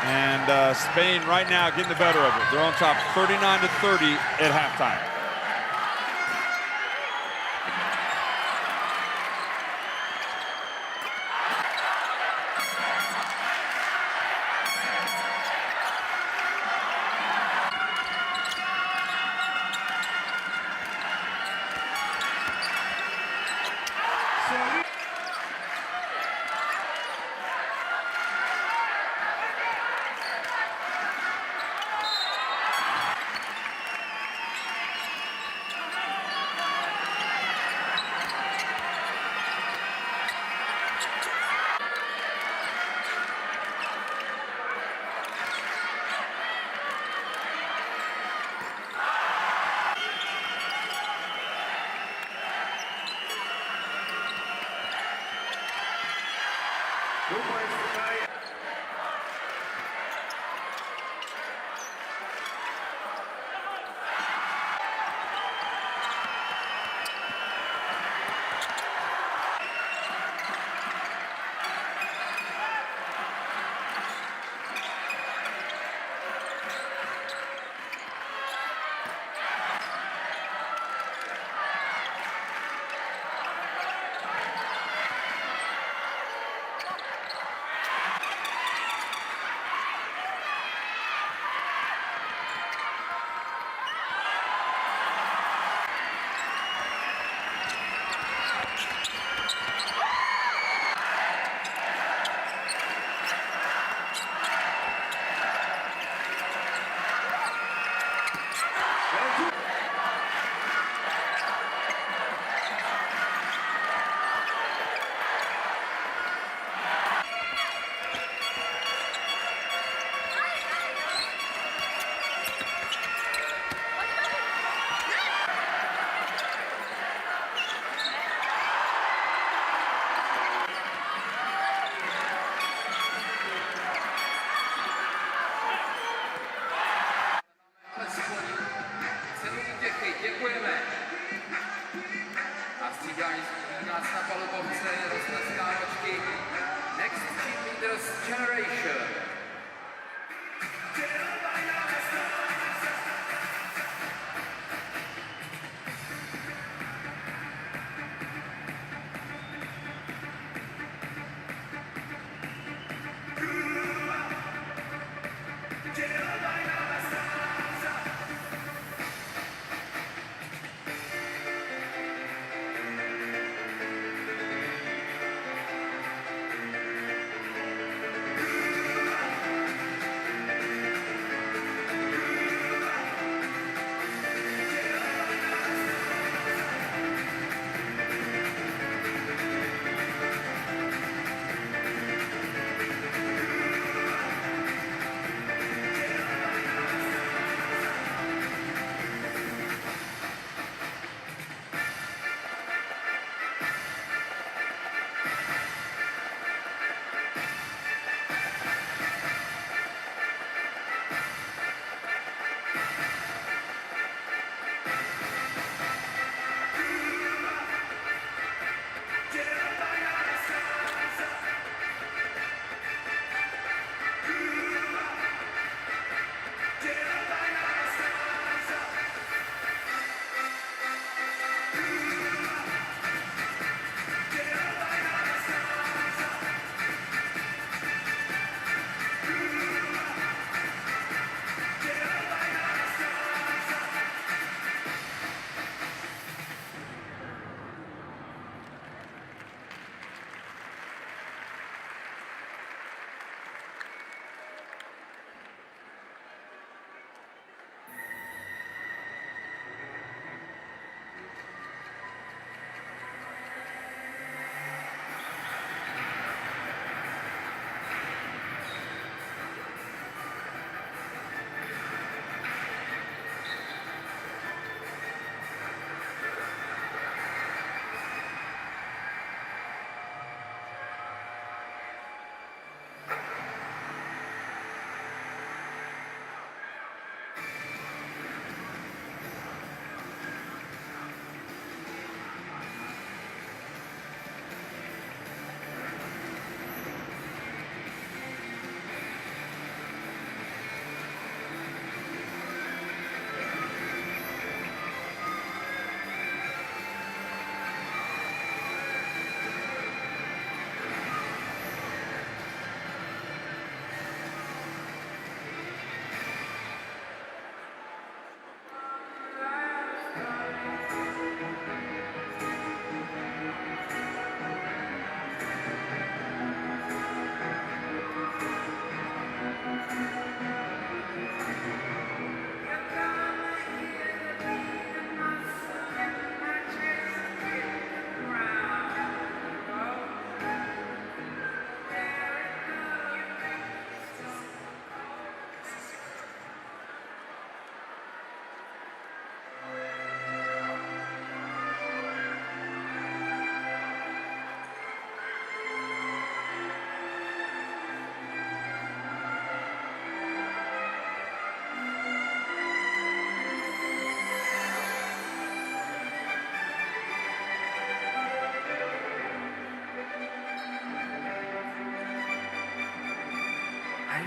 And Spain right now getting the better of it. They're on top 39-30 at halftime. Next team leaders generation.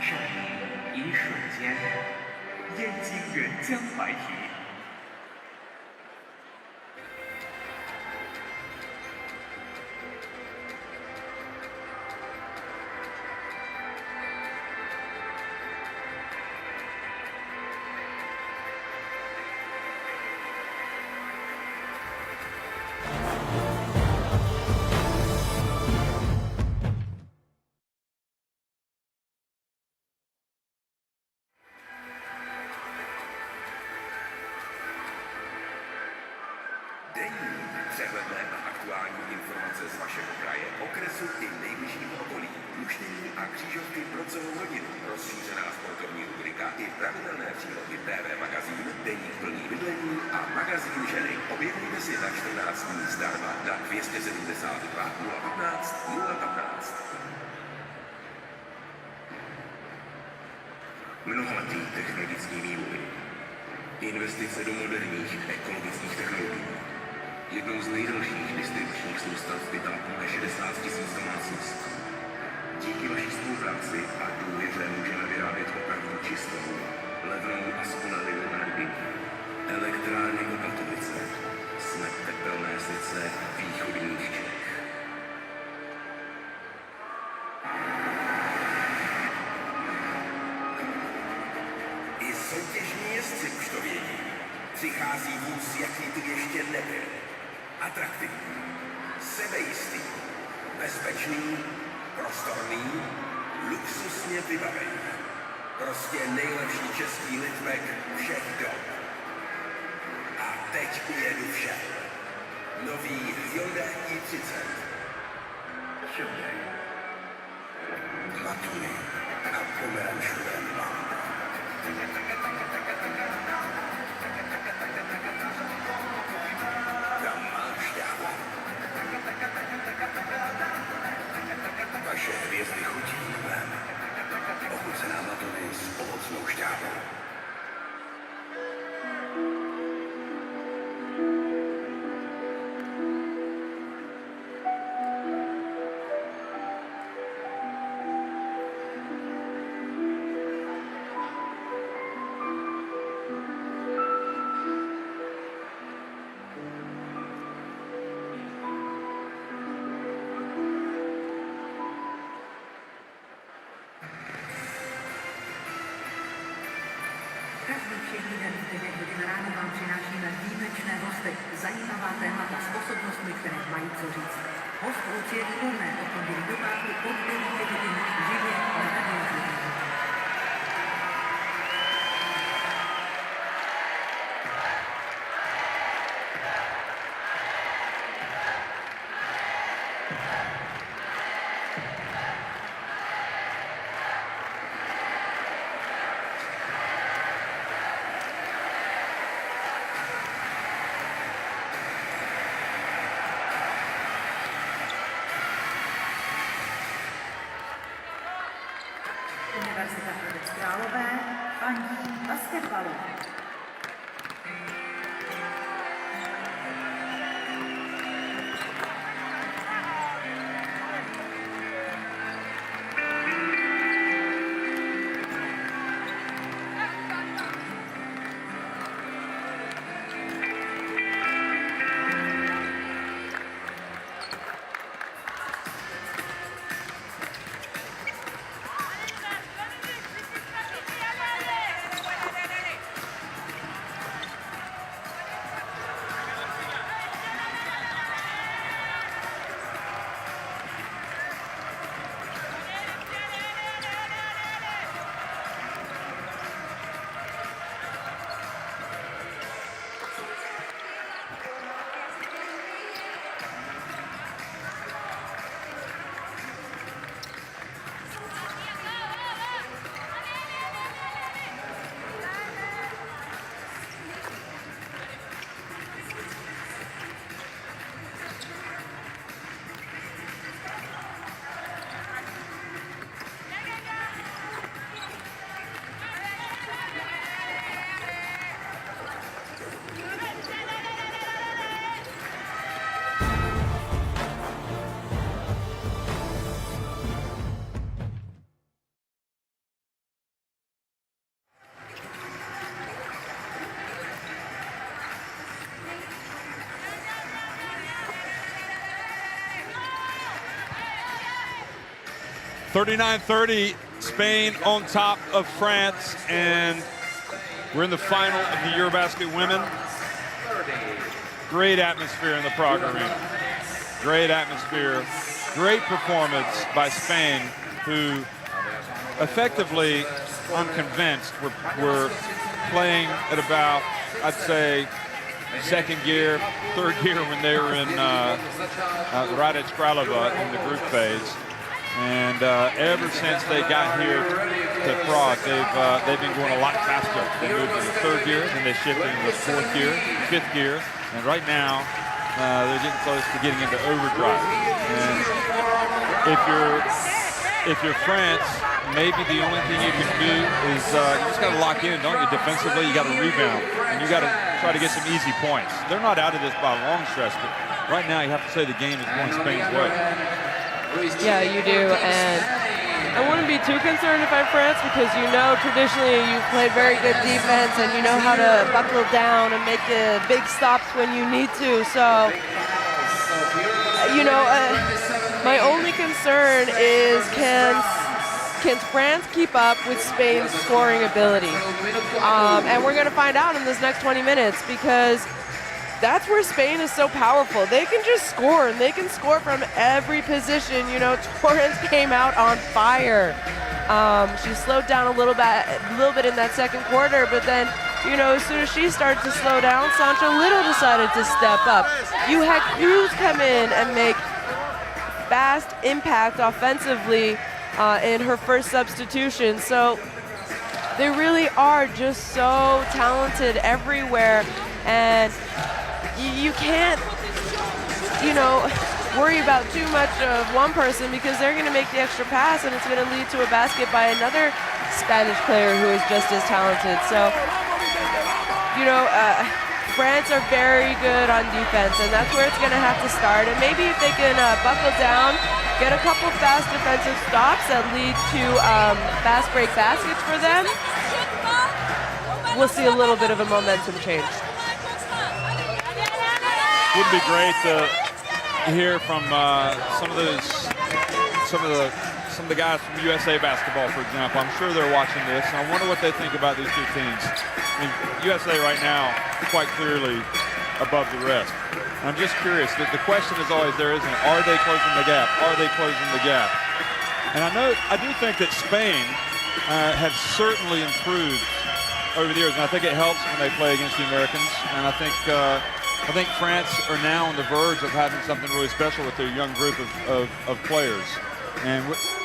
胜，一瞬间，燕京人江白体。Denní přehledné a aktuální informace z vašeho kraje, okresu i nejbližšího okolí. Luštění a křížovky pro celou rodinu. Rozšířená sportovní rubrika i pravidelné přílohy TV magazín, deník plný bydlení a magazín ženy. Objednejte si na 14 dní zdarma na 272 015 015. Mnohaletý technologický vývoj. Investice do moderních ekologických technologií. Jednou z nejdelších distribučních soustav vytápíme 60 000 domácností. Díky vaší spolupráci a důvěře můžeme vyrábět opravdu čistou, levnou a spolehlivou energii. Elektrárny Opatovice. Jsme tepelné srdce východních Čech. I soutěžní jezdci už to vědí. Přichází vůz, jaký tu ještě nebyl. Atraktivní, sebejistý, bezpečný, prostorný, luxusně vybavený. Prostě nejlepší český liftback všech dob. A teď ujedu všem. Nový Hyundai i30. Hyundai. Matuj a pomerančovém mám. Vaše hvězdy chutí novém. Ochucená matuny s ovocnou šťávou. Každý všední den v 9 hodin ráno vám přinášíme výjimečné hosty, zajímavá témata s osobnostmi, které mají co říct. Host Lucie Výborné od pondělí do pátku od 9 hodin živě na Radio. Univerzita Hradec Králové fandí basketbalu. 39-30, Spain on top of France, and we're in the final of the EuroBasket Women. Great atmosphere in the Prague Arena. Great atmosphere. Great performance by Spain, who effectively, I'm convinced, were playing at about, I'd say, second gear, third gear when they were in Radec Kralova in the group phase. And ever since they got here to Prague, they've been going a lot faster. They moved into third gear, then they shifted into fourth gear, fifth gear, and right now they're getting close to getting into overdrive. And if you're France, maybe the only thing you can do is you just got to lock in, don't you? Defensively, you got to rebound, and you got to try to get some easy points. They're not out of this by a long stretch, but right now you have to say the game is going Spain's way. Yeah, you do, and I wouldn't be too concerned if I'm France, because you know traditionally you've played very good defense and you know how to buckle down and make the big stops when you need to. So, you know, my only concern is can France keep up with Spain's scoring ability? And we're going to find out in this next 20 minutes, because that's where Spain is so powerful. They can just score, and they can score from every position. You know, Torrens came out on fire. She slowed down a little bit in that second quarter, but then, you know, as soon as she started to slow down, Sancho Little decided to step up. You had Cruz come in and make fast impact offensively in her first substitution. So they really are just so talented everywhere, and you can't, you know, worry about too much of one person, because they're going to make the extra pass and it's going to lead to a basket by another Spanish player who is just as talented. So, you know, France are very good on defense, and that's where it's going to have to start. And maybe if they can buckle down, get a couple fast defensive stops that lead to fast break baskets for them, we'll see a little bit of a momentum change. Wouldn't be great to hear from some of the guys from USA Basketball, for example. I'm sure they're watching this, and I wonder what they think about these two teams. I mean, USA right now quite clearly above the rest. And I'm just curious. The question is always there, isn't it? Are they closing the gap? Are they closing the gap? And I do think that Spain have certainly improved over the years, and I think it helps when they play against the Americans. And I think France are now on the verge of having something really special with their young group of players. And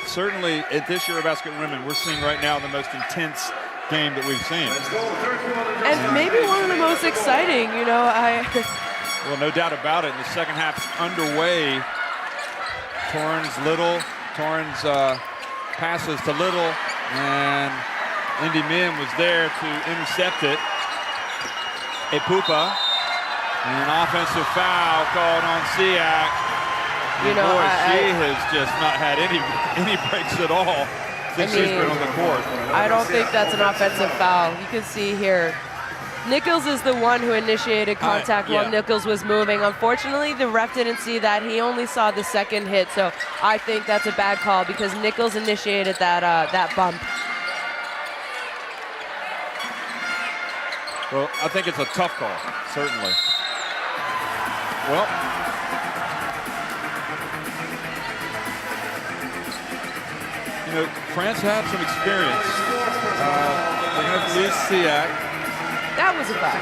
certainly at this EuroBasket Women, we're seeing right now the most intense game that we've seen. And maybe one of the most exciting, you know. Well, no doubt about it. And the second half's underway. Torrens passes to Little, and Indy Mim was there to intercept it. Epupa. And an offensive foul called on Siak. You know, boy, she has just not had any breaks at all since she's been on the court. I don't think that's an offensive foul. You can see here, Nichols is the one who initiated contact while Nichols was moving. Unfortunately, the ref didn't see that. He only saw the second hit, so I think that's a bad call, because Nichols initiated that bump. Well, I think it's a tough call, certainly. Well, you know, France had some experience. They're going to lose Siak. That was a foul.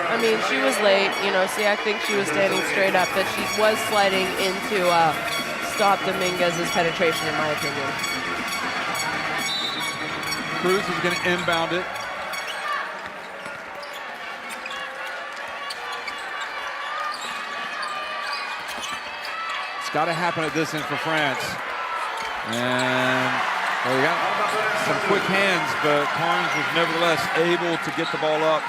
I mean, she was late. You know, Siak thinks she was standing straight up, but she was sliding into stop Dominguez's penetration, in my opinion. Cruz is going to inbound it. Got to happen at this end for France. And well, we got some quick hands, but Torrens was nevertheless able to get the ball up.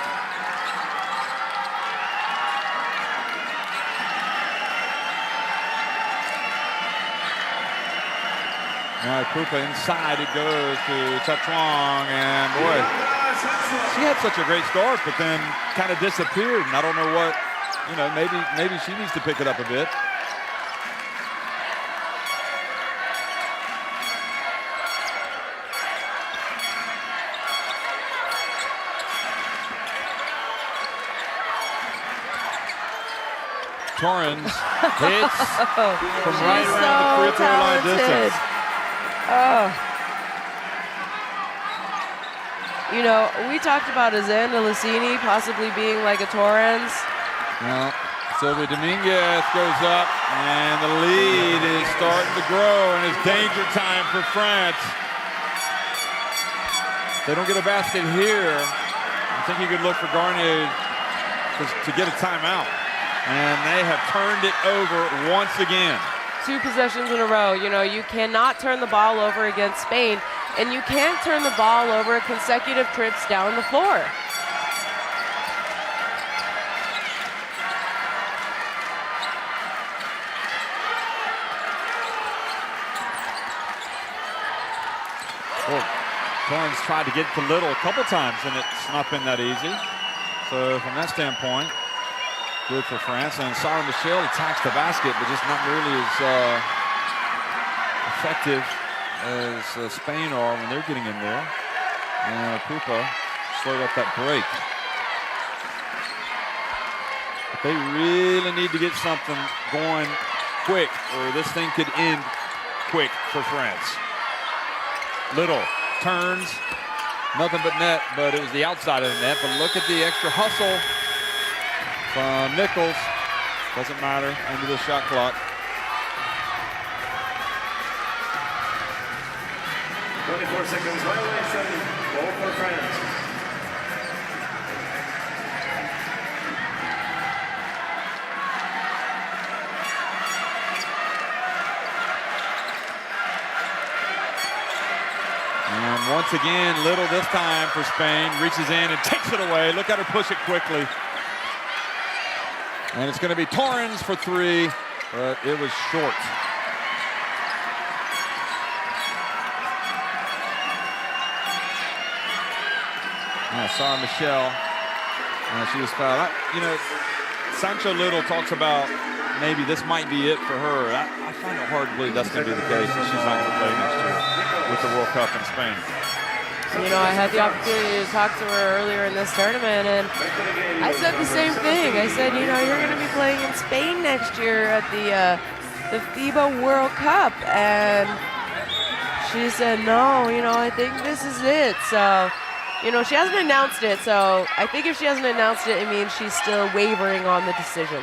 Now Krupa inside, it goes to Tatwang, and boy, she had such a great start, but then kind of disappeared, and I don't know what, you know, maybe she needs to pick it up a bit. Torrens hits from right She's around the so free throw line talented. distance. Oh. You know, we talked about Azanda Lassini possibly being like a Torrens. Well, Sylvia Dominguez goes up, and the lead is starting to grow, and it's danger time for France. If they don't get a basket here, I think you could look for Garnier to get a timeout. And they have turned it over once again. 2 possessions in a row. You know, you cannot turn the ball over against Spain, and you can't turn the ball over consecutive trips down the floor. Well, Torrens tried to get to Little a couple times, and it's not been that easy. So from that standpoint, good for France. And Sarah Michelle attacks the basket, but just not nearly as effective as Spain are when they're getting in there. And Pupa slowed up that break. But they really need to get something going quick, or this thing could end quick for France. Little turns, nothing but net, but it was the outside of the net. But look at the extra hustle from Nichols. Doesn't matter, into the shot clock. 24 seconds violation, ball for France. And once again, Little this time for Spain, reaches in and takes it away. Look at her push it quickly. And it's going to be Torrens for 3, but it was short. Now, Sarah Michelle, she was fouled. You know, Sancho Little talks about maybe this might be it for her. I find it hard to believe that's going to be the case, and she's not going to play next year with the World Cup in Spain. You know, I had the opportunity to talk to her earlier in this tournament, and I said the same thing. I said, you know, you're going to be playing in Spain next year at the FIBA World Cup. And she said, no, you know, I think this is it. So, you know, she hasn't announced it. So I think if she hasn't announced it, it means she's still wavering on the decision.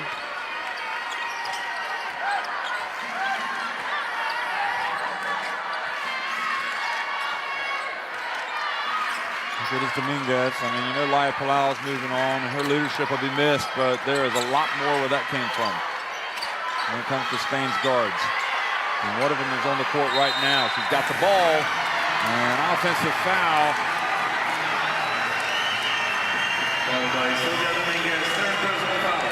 Good as Dominguez. I mean, you know, Laia Palau is moving on, and her leadership will be missed, but there is a lot more where that came from when it comes to Spain's guards. And one of them is on the court right now. She's got the ball, and offensive foul. Fouled by Sylvia Dominguez, third personal foul.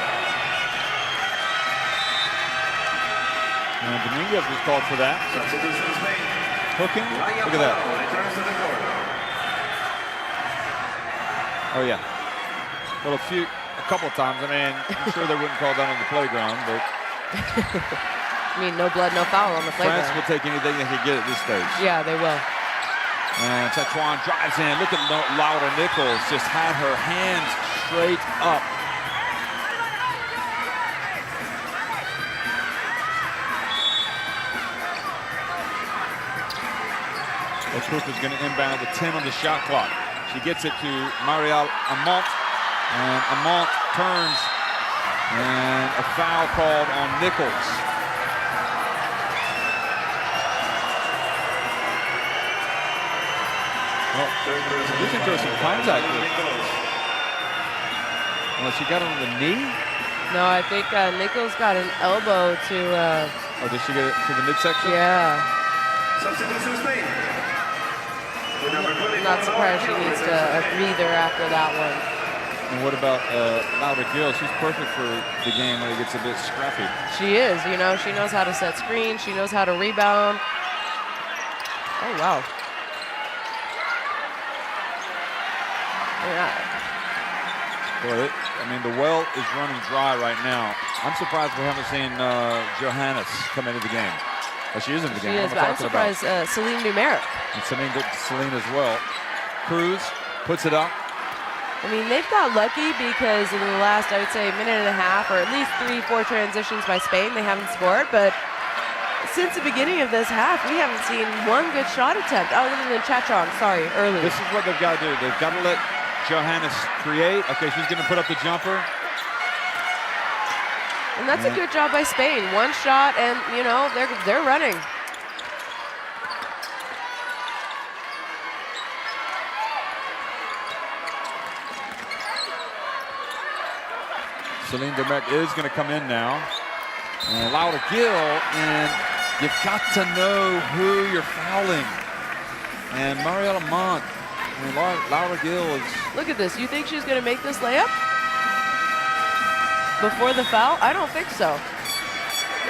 And Dominguez was called for that. Substitution Spain. Hooking. Look at that. Returns to the court. Oh, yeah. Well, a couple of times. I mean, I'm sure they wouldn't call that on the playground, but I mean, no blood, no foul on the playground. France will take anything they can get at this stage. Yeah, they will. And Tetuan drives in. Look at Laura Nichols. Just had her hands straight up. Cook is going to inbound with 10 on the shot clock. She gets it to Marielle Amont, and Amont turns, and a foul called on Nichols. Well, you can throw some contact with. Well, she got it on the knee? No, I think Nichols got an elbow to... Oh, did she get it to the midsection? Yeah. Substitution Spain. I'm not surprised she needs a breather after that one. And what about Laura Gill? She's perfect for the game when it gets a bit scrappy. She is, you know, she knows how to set screens, she knows how to rebound. Oh, wow. Yeah. Boy, I mean, the well is running dry right now. I'm surprised we haven't seen Johannes come into the game. Oh, she is in the game. She is, but I'm surprised Celine Numeric. And Celine as well. Cruz puts it up. I mean, they've got lucky because in the last, I would say, minute and a half, or at least 3-4 transitions by Spain, they haven't scored. But since the beginning of this half, we haven't seen one good shot attempt, other than Chachon, sorry, early. This is what they've got to do. They've got to let Johannes create. Okay, she's going to put up the jumper. And that's a good job by Spain. One shot, and, you know, they're running. Celine Demek is going to come in now. And Laura Gill, and you've got to know who you're fouling. And Mariella Mont, and Laura Gill is... Look at this. You think she's going to make this layup before the foul? I don't think so.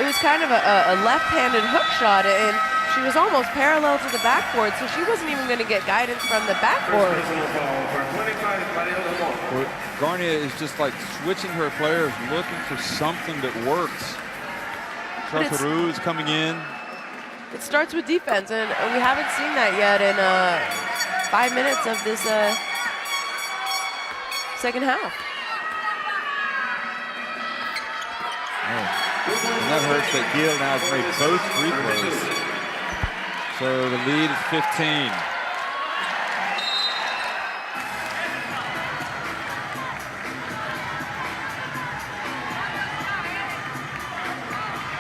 It was kind of a left-handed hook shot, and she was almost parallel to the backboard, so she wasn't even going to get guidance from the backboard. Garnia is just like switching her players, looking for something that works. Charteroux is coming in. It starts with defense, and we haven't seen that yet in 5 minutes of this second half. And that hurts that Gill now has made both free throws. So the lead is 15.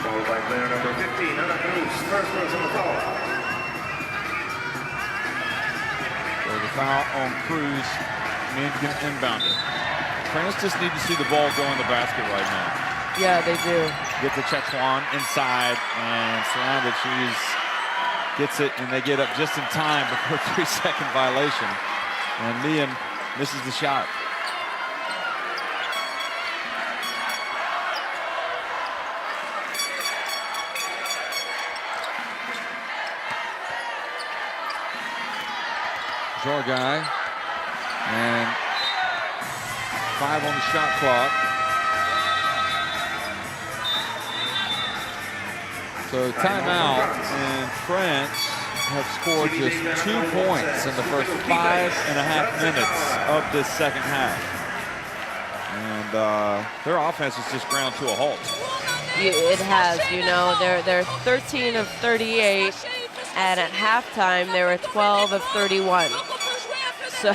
Followed by player number 15, Anna Cruz. First person to foul. So the foul on Cruz means going to inbound it. France just need to see the ball go in the basket right now. Yeah, they do. Get to Chachon inside and surrounded. She gets it, and they get up just in time before 3-second violation. And Liam misses the shot. Jorgai, and 5 on the shot clock. So timeout, and France have scored just 2 points in the first 5.5 minutes of this second half. And their offense has just ground to a halt. It has, you know, they're 13 of 38, and at halftime they were 12 of 31. So,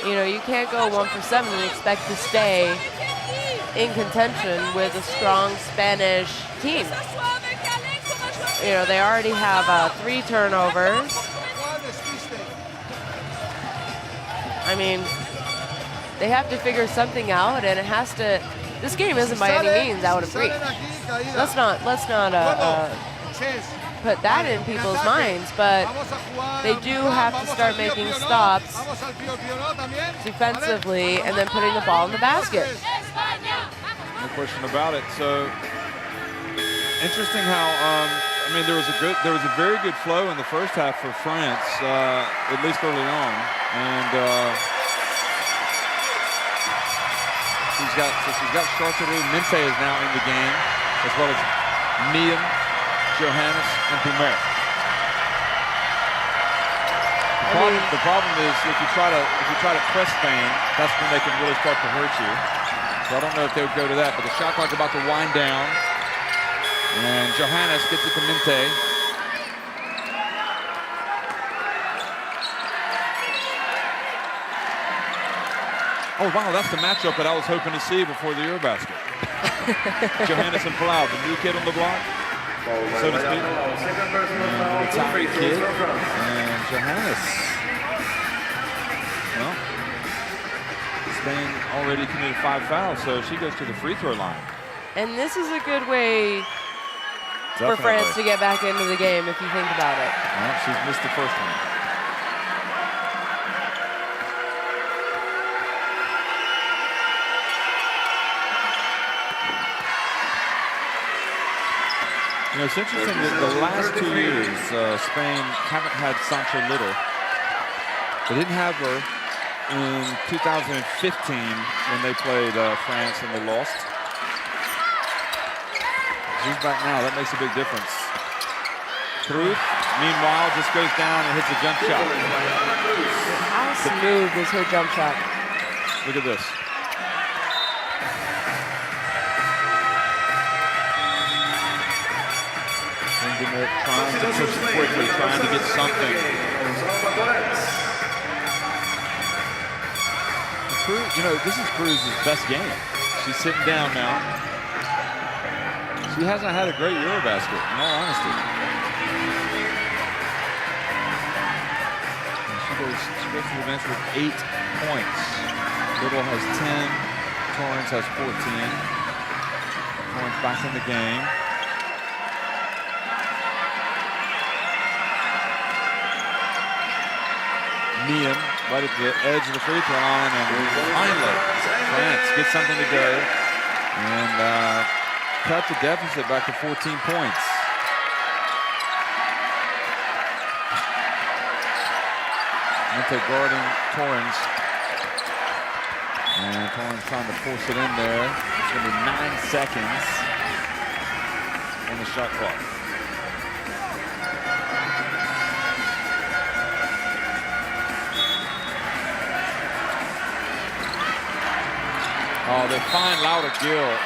you know, you can't go 1 for 7 and expect to stay in contention with a strong Spanish team. You know, they already have 3 turnovers. I mean, they have to figure something out, and it has to. This game isn't by any means out of reach. Let's not put that in people's minds, but they do have to start making stops defensively and then putting the ball in the basket. No question about it. So interesting how I mean, there was a very good flow in the first half for France, at least early on, and she's got Charteroux. Minte is now in the game, as well as Mian, Johannes, and Pumer. The problem is if you try to press Spain, that's when they can really start to hurt you. So I don't know if they would go to that, but the shot clock about to wind down. And Johannes gets it to Minte. Oh, wow, that's the matchup that I was hoping to see before the EuroBasket. Johannes and Palau, the new kid on the block, so to speak. And the Italian kid. And Johannes. Well, Spain already committed 5 fouls, so she goes to the free throw line. And this is a good way for France to get back into the game, if you think about it. Well, she's missed the first one. You know, it's interesting that the last 2 years, Spain haven't had Sancho Little. They didn't have her in 2015 when they played France and they lost. He's back now. That makes a big difference. Cruz, meanwhile, just goes down and hits a jump shot. How smooth is her jump shot? Look at this. Trying to push quickly, trying to get something. You know, this is Cruz's best game. She's sitting down now. She hasn't had a great EuroBasket, in all honesty. And she goes to the bench with 8 points. Little has 10. Torrance has 14. Torrance back in the game. Meehan right at the edge of the free throw line, and finally France gets something to go and cut the deficit back to 14 points. Mente guarding Torrance, and Torrance trying to force it in there. It's going to be 9 seconds on the shot clock. Oh, they find Lauder-Gill,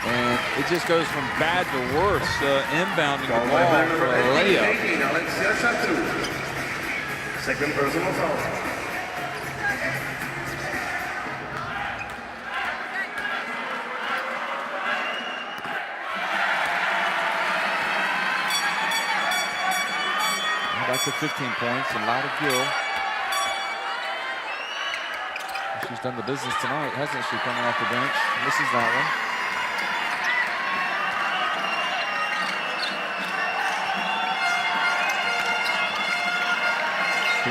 and it just goes from bad to worse. Inbounding the ball for a layup. Second personal foul. Back to 15 points, and Lauder-Gill. She's done the business tonight, hasn't she, coming off the bench? Misses that one.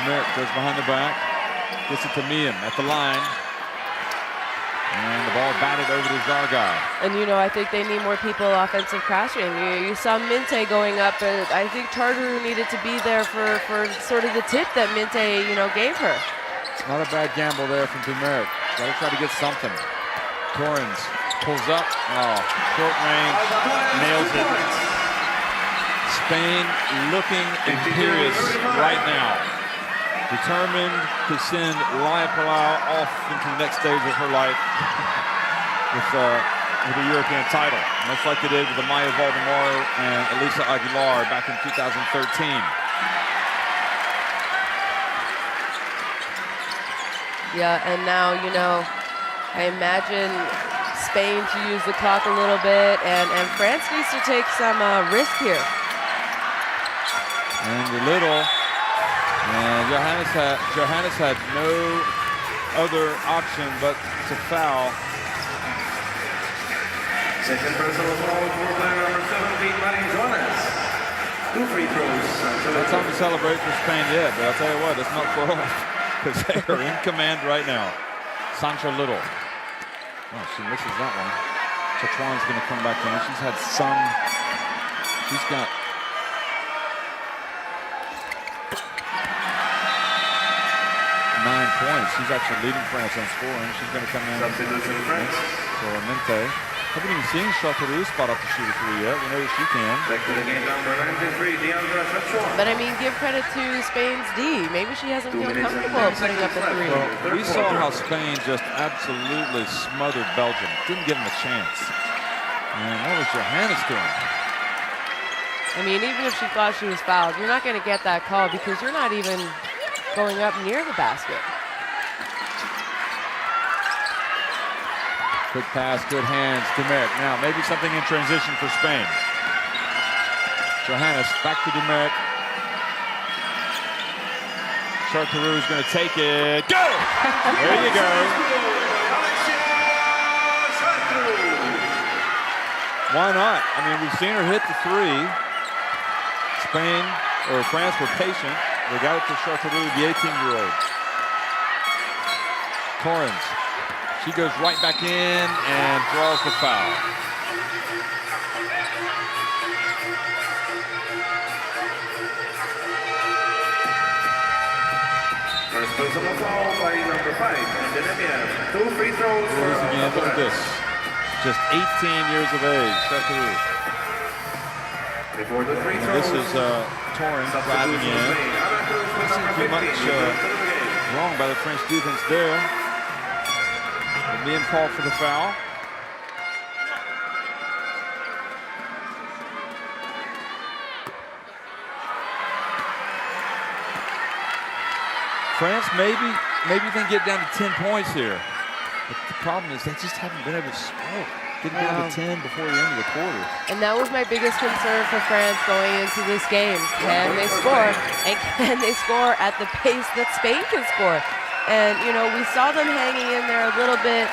Merritt goes behind the back, gets it to Meehan at the line. And the ball batted over to Zargai. And, you know, I think they need more people offensive crashing. You saw Minte going up, but I think Charteru needed to be there for sort of the tip that Minte, you know, gave her. Not a bad gamble there from Merritt. Got to try to get something. Torrens pulls up. Oh, short range, nails it. Spain looking imperious right now. Determined to send Laia Palau off into the next stage of her life with a European title, much like they did with the Maya Valdemaro and Elisa Aguilar back in 2013. Yeah, and now, you know, I imagine Spain to use the clock a little bit, and France needs to take some risk here. And the little, and Johannes had no other option but to foul. Second personal foul for player number 17, Marin Johannes. 2 free throws. No time to celebrate for Spain yet, but I'll tell you what, it's not for all, because they are in command right now. Sancha Little. Oh, she misses that one. Chachuan's going to come back in. She's got 9 points. She's actually leading France on scoring. She's going to come in Substitution France. for Mente. Haven't even seen Charteru spot up to shoot a 3 yet. We know that she can. Back to the game number 93, Deandra Chachuan. But I mean, give credit to Spain's D. Maybe she hasn't felt comfortable putting up a 3. Well, we saw how Spain just absolutely smothered Belgium. Didn't give them a chance. And what was Johannes doing? I mean, even if she thought she was fouled, you're not going to get that call because you're not even going up near the basket. Quick pass, good hands to Merritt. Now, maybe something in transition for Spain. Johannes back to Merritt. Charteru is going to take it. Go! There you go. Why not? I mean, we've seen her hit the 3. Spain, or France, were patient. They got it to Charteru, the 18-year-old. Torrens. She goes right back in and draws the foul. First personal foul by number 5, Genevieve. 2 free throws for Again, look at this. Just 18 years of age, Charteru. Before the free throws. This is Torrens driving in. Doesn't do much wrong by the French defense there. Being called for the foul. France maybe can get down to 10 points here. But the problem is they just haven't been able to score. Getting down to 10 before the end of the quarter. And that was my biggest concern for France going into this game. Can they score? And can they score at the pace that Spain can score? And, you know, we saw them hanging in there a little bit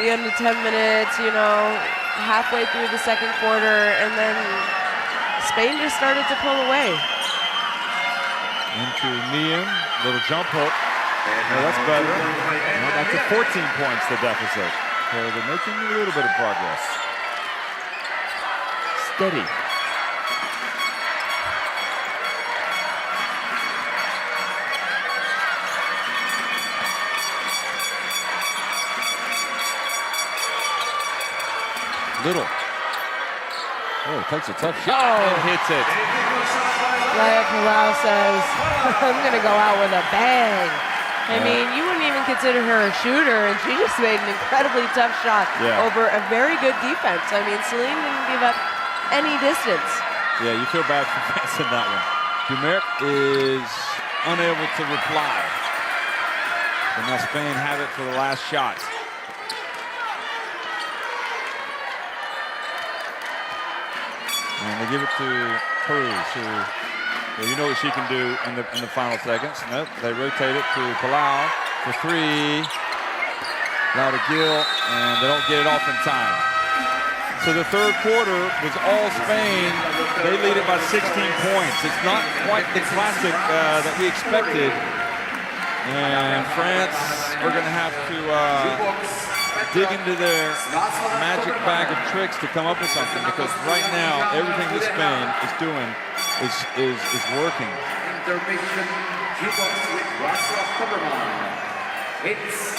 the end of 10 minutes, you know, halfway through the second quarter, and then Spain just started to pull away. Into Niam, little jump hook. No, that's better. No, that's a 14 points, the deficit. So they're making a little bit of progress. Steady. Little. Oh, takes a tough shot and hits it. Like Palau says, I'm going to go out with a bang. I mean, you wouldn't even consider her a shooter, and she just made an incredibly tough shot over a very good defense. I mean, Celine didn't give up any distance. Yeah, you feel bad for France in that one. Dumeric is unable to reply. So now Spain have it for the last shot. And they give it to Cruz, who, well, you know what she can do in the final seconds. Nope, they rotate it to Palau for three. Now to Gill, and they don't get it off in time. So the third quarter was all Spain. They lead it by 16 points. It's not quite the classic that we expected. And France are going to have to dig into their magic bag of tricks to come up with something, because right now everything that Spain is doing is working. Intermission, jukebox with Václav Koberman. It's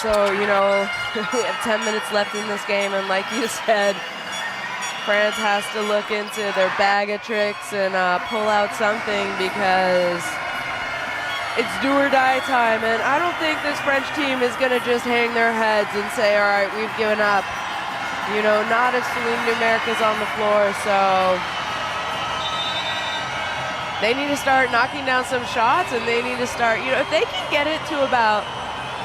So, you know, we have 10 minutes left in this game, and like you said, France has to look into their bag of tricks and pull out something, because it's do or die time. And I don't think this French team is going to just hang their heads and say, all right, we've given up. You know, not if Celine Dumeric is on the floor. So they need to start knocking down some shots, and they need to start, you know, if they can get it to about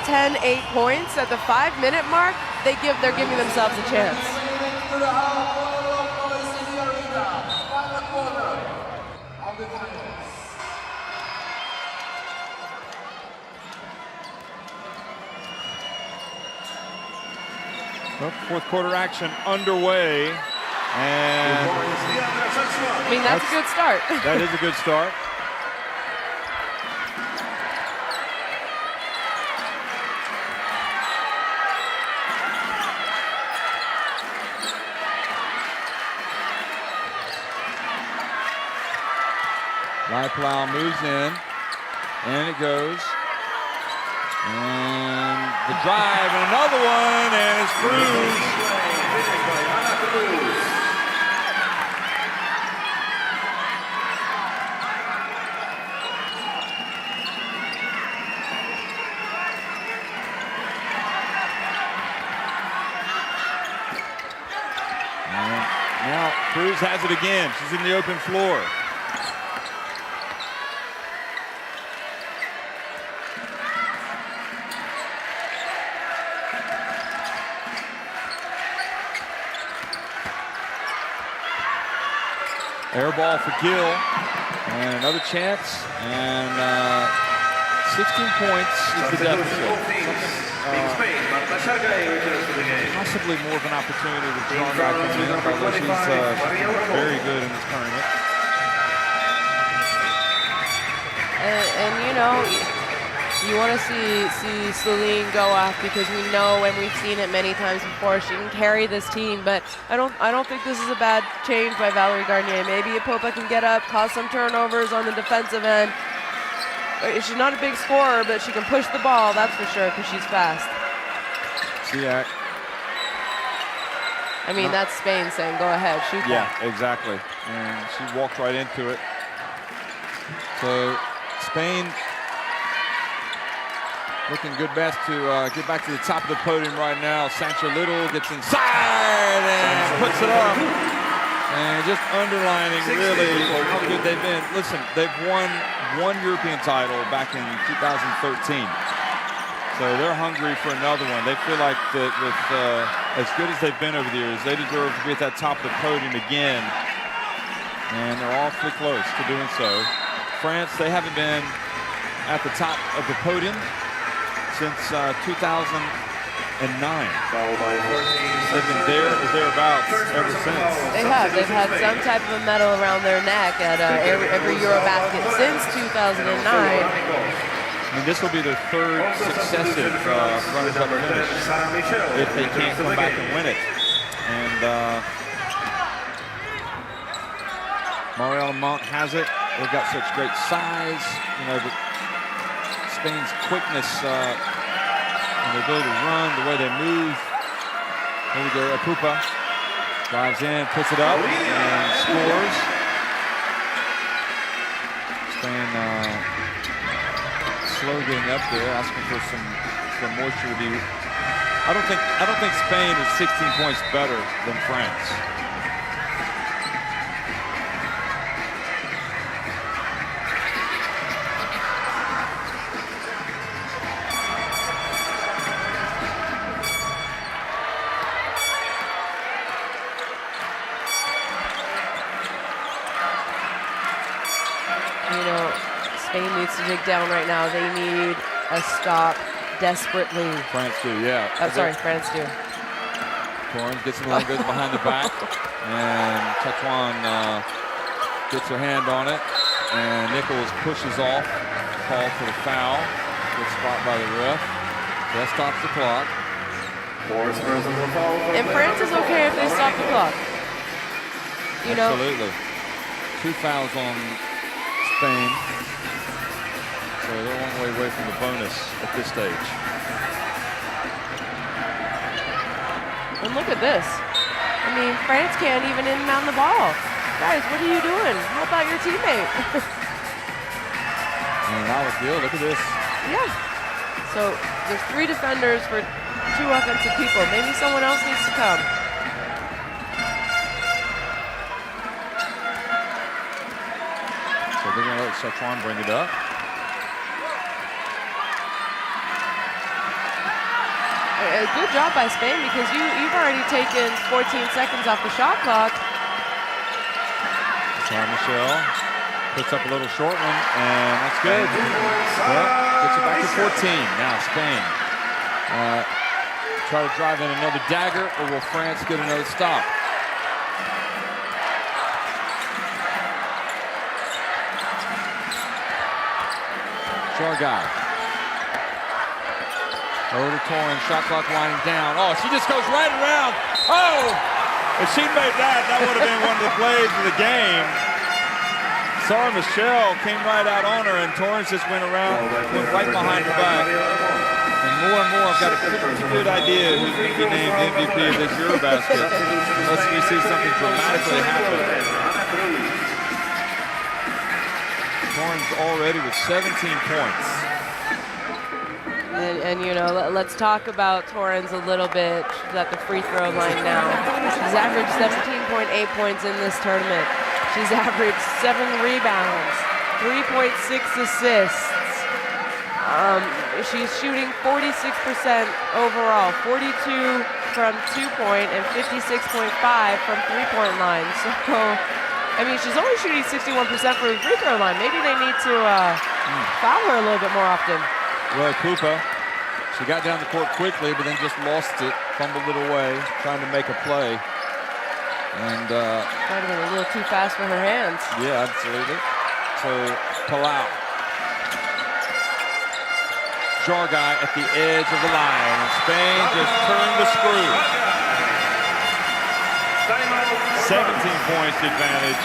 10-8 points at the 5-minute mark, they're giving themselves a chance. Well, fourth quarter action underway, and I mean, that's a good start. That is a good start. Plow moves in, and it goes. And the drive, and another one, and it's Cruz. Cruz has it again. She's in the open floor. Air ball for Gill. And another chance. And 16 points is the deficit. Possibly more of an opportunity with John coming in, although she's very good in this tournament. And you know, you want to see Celine go off because we know, and we've seen it many times before, she can carry this team. But I don't think this is a bad change by Valerie Garnier. Maybe Popa can get up, cause some turnovers on the defensive end. She's not a big scorer, but she can push the ball, that's for sure, because she's fast. Siak. I mean, that's Spain saying, go ahead, shoot that. Yeah, exactly. And she walked right into it. So Spain looking good best to get back to the top of the podium right now. Sancho Little gets inside and puts it up. And just underlining really how good they've been. Listen, they've won one European title back in 2013. So they're hungry for another one. They feel like that with as good as they've been over the years, they deserve to be at that top of the podium again. And they're awfully close to doing so. France, they haven't been at the top of the podium since 2009. They've been there or thereabouts ever since. They have. They've had some type of a medal around their neck at every EuroBasket since 2009. I mean, this will be their third successive runners-up finish if they can't come back and win it. And Marielle Mont has it. They've got such great size. You know, Spain's quickness and the ability to run, the way they move. Here we go, Apupa drives in, puts it up, and scores. Spain slow getting up there, asking for some moisture to be. I don't think Spain is 16 points better than France. Spain needs to dig down right now. They need a stop desperately. France do, yeah. Oh, sorry, France do. Torrens gets in line, goes behind the back, and Tetuan gets her hand on it, and Nichols pushes off, call for the foul. Good spot by the ref. That stops the clock. And France is okay if they stop the clock. You know. Absolutely. 2 fouls on Spain. So they're one way away from the bonus at this stage. And look at this. I mean, France can't even inbound the ball. Guys, what are you doing? How about your teammate? And now it's Gill. Look at this. Yeah. So there's 3 defenders for 2 offensive people. Maybe someone else needs to come. So they're going to let Tetuan bring it up. A good job by Spain because you've already taken 14 seconds off the shot clock. Michelle puts up a little short one, and that's good. Well, gets it back to 14. Now Spain try to drive in another dagger, or will France get another stop? Chargai. Over to Torrens, shot clock winding down. Oh, she just goes right around. Oh! If she'd made that, that would have been one of the plays of the game. Sarah Michelle came right out on her, and Torrens just went around, went right behind her back. And more, I've got a pretty good idea who's going to be named MVP of this EuroBasket, unless we see something dramatically happen. Torrens already with 17 points. And you know, let's talk about Torrens a little bit. She's at the free throw line now. She's averaged 17.8 points in this tournament. She's averaged 7 rebounds, 3.6 assists. She's shooting 46% overall, 42 from 2-point and 56.5 from 3-point line. So, I mean, she's only shooting 61% from the free throw line. Maybe they need to foul her a little bit more often. Well, Pupa, she got down the court quickly, but then just lost it, fumbled it away, trying to make a play. And might have been a little too fast for her hands. Yeah, absolutely. So Palau. Jarguy at the edge of the line. And Spain just turned the screw. 17 points advantage.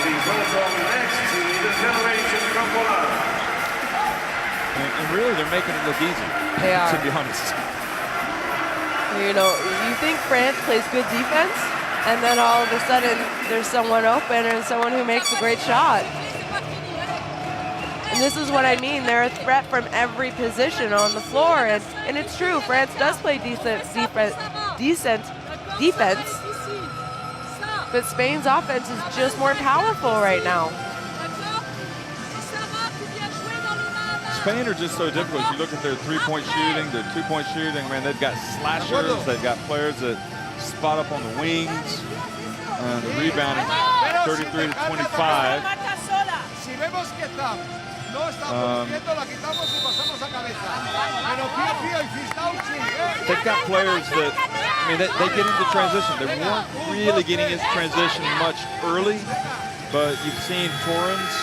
Please welcome next to the generation from Poland. And really, they're making it look easy. They are. To be honest. You know, you think France plays good defense, and then all of a sudden there's someone open and someone who makes a great shot. And this is what I mean. They're a threat from every position on the floor, and it's true. France does play decent defense, but Spain's offense is just more powerful right now. Spain are just so difficult. You look at their three-point shooting, their two-point shooting. Man, they've got slashers. They've got players that spot up on the wings. The rebounding, 33 to 25. They've got players that, I mean, they get into transition. They weren't really getting into transition much early, but you've seen Torrens,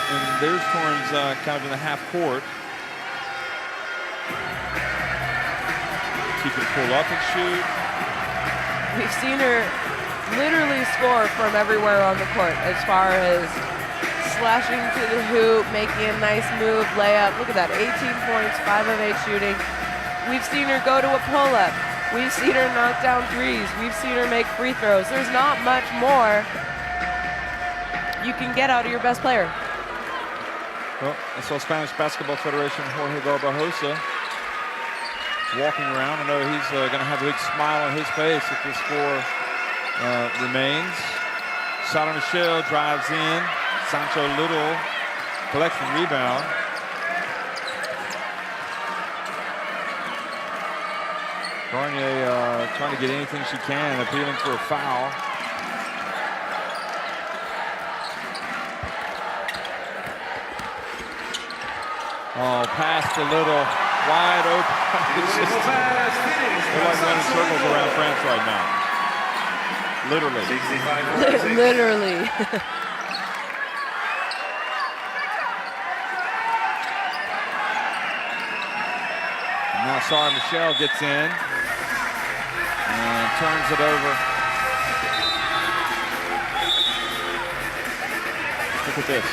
and there's Torrens kind of in the half court. She can pull up and shoot. We've seen her literally score from everywhere on the court, as far as slashing to the hoop, making a nice move, layup. Look at that, 18 points, 5 of 8 shooting. We've seen her go to a pull-up. We've seen her knock down threes. We've seen her make free throws. There's not much more you can get out of your best player. Well, I saw Spanish Basketball Federation Jorge Garbajosa walking around. I know he's going to have a big smile on his face if this score remains. Sara Michelle drives in. Sancho Little collects the rebound. Garnier trying to get anything she can, appealing for a foul. Oh, past a little, wide open. It's just they're like running circles around France right now. Literally. Literally. Now Sara Michelle gets in and turns it over. Look at this.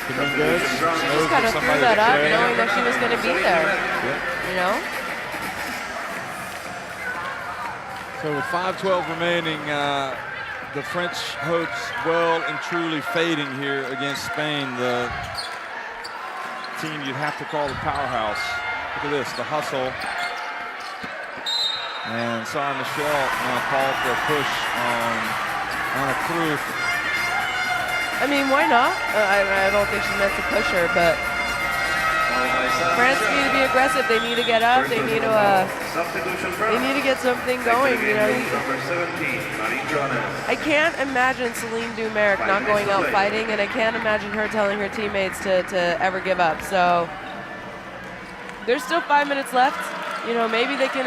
Dominguez. She just kind of threw that up knowing that she was going to be there. You know? So with 5:12 remaining, the French hopes well and truly fading here against Spain, the team you'd have to call the powerhouse. Look at this, the hustle. And Sara Michelle now called for a push on Anna Cruz. I mean, why not? I don't think she meant to push her, but France need to be aggressive. They need to get up. They need to get something going. You know, I can't imagine Celine Dumeric not going out fighting, and I can't imagine her telling her teammates to ever give up. So there's still 5 minutes left. You know, maybe they can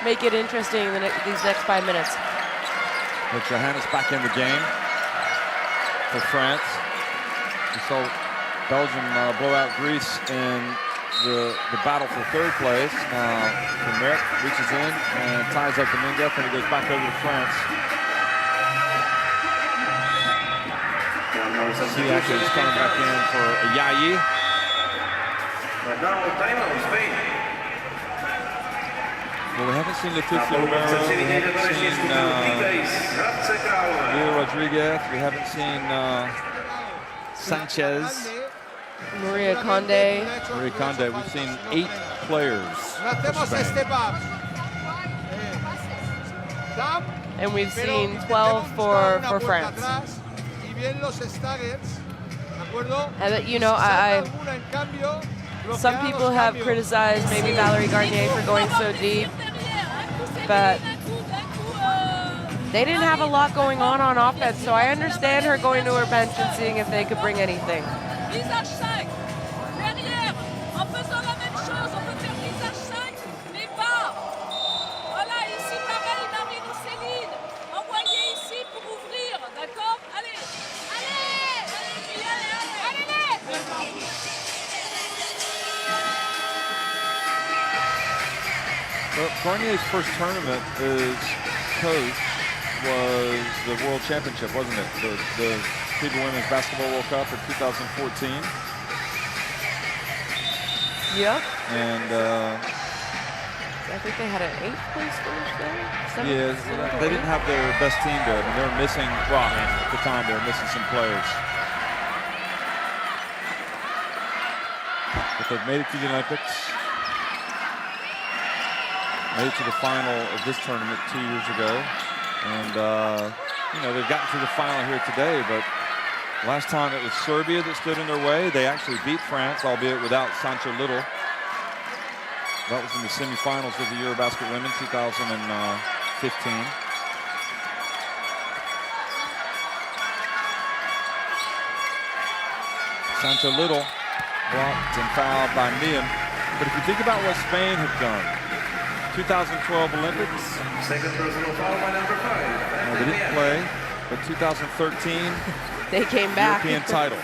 make it interesting in these next 5 minutes. But Johannes back in the game for France. We saw Belgium blow out Greece in the battle for third place. Dumeric reaches in and ties up Dominguez, and he goes back over to France. Siak is coming back in for Yayi. But now timeout Spain. Well, we haven't seen Leticia Romero. We haven't seen Leo Rodriguez. We haven't seen Sanchez. Maria Conde. Marie Conde, we've seen 8 players for Spain. And we've seen 12 for France. And you know, some people have criticized maybe Valerie Garnier for going so deep, but they didn't have a lot going on offense, so I understand her going to her bench and seeing if they could bring anything. Well, Garnier's first tournament as coach was the World Championship, wasn't it? The FIBA Women's Basketball World Cup in 2014. Yeah. And I think they had an 8th place finish there. Yeah, they didn't have their best team there. I mean, they were missing, well, I mean, at the time they were missing some players. But they've made it to the Olympics. Made it to the final of this tournament 2 years ago. And, you know, they've gotten to the final here today, but last time it was Serbia that stood in their way. They actually beat France, albeit without Sancho Little. That was in the semifinals of the EuroBasket Women 2015. Sancho Little blocked and fouled by Niam. But if you think about what Spain had done, 2012 Olympics. Second personal foul by number 5. Well, they didn't play, but 2013 they came back. European title.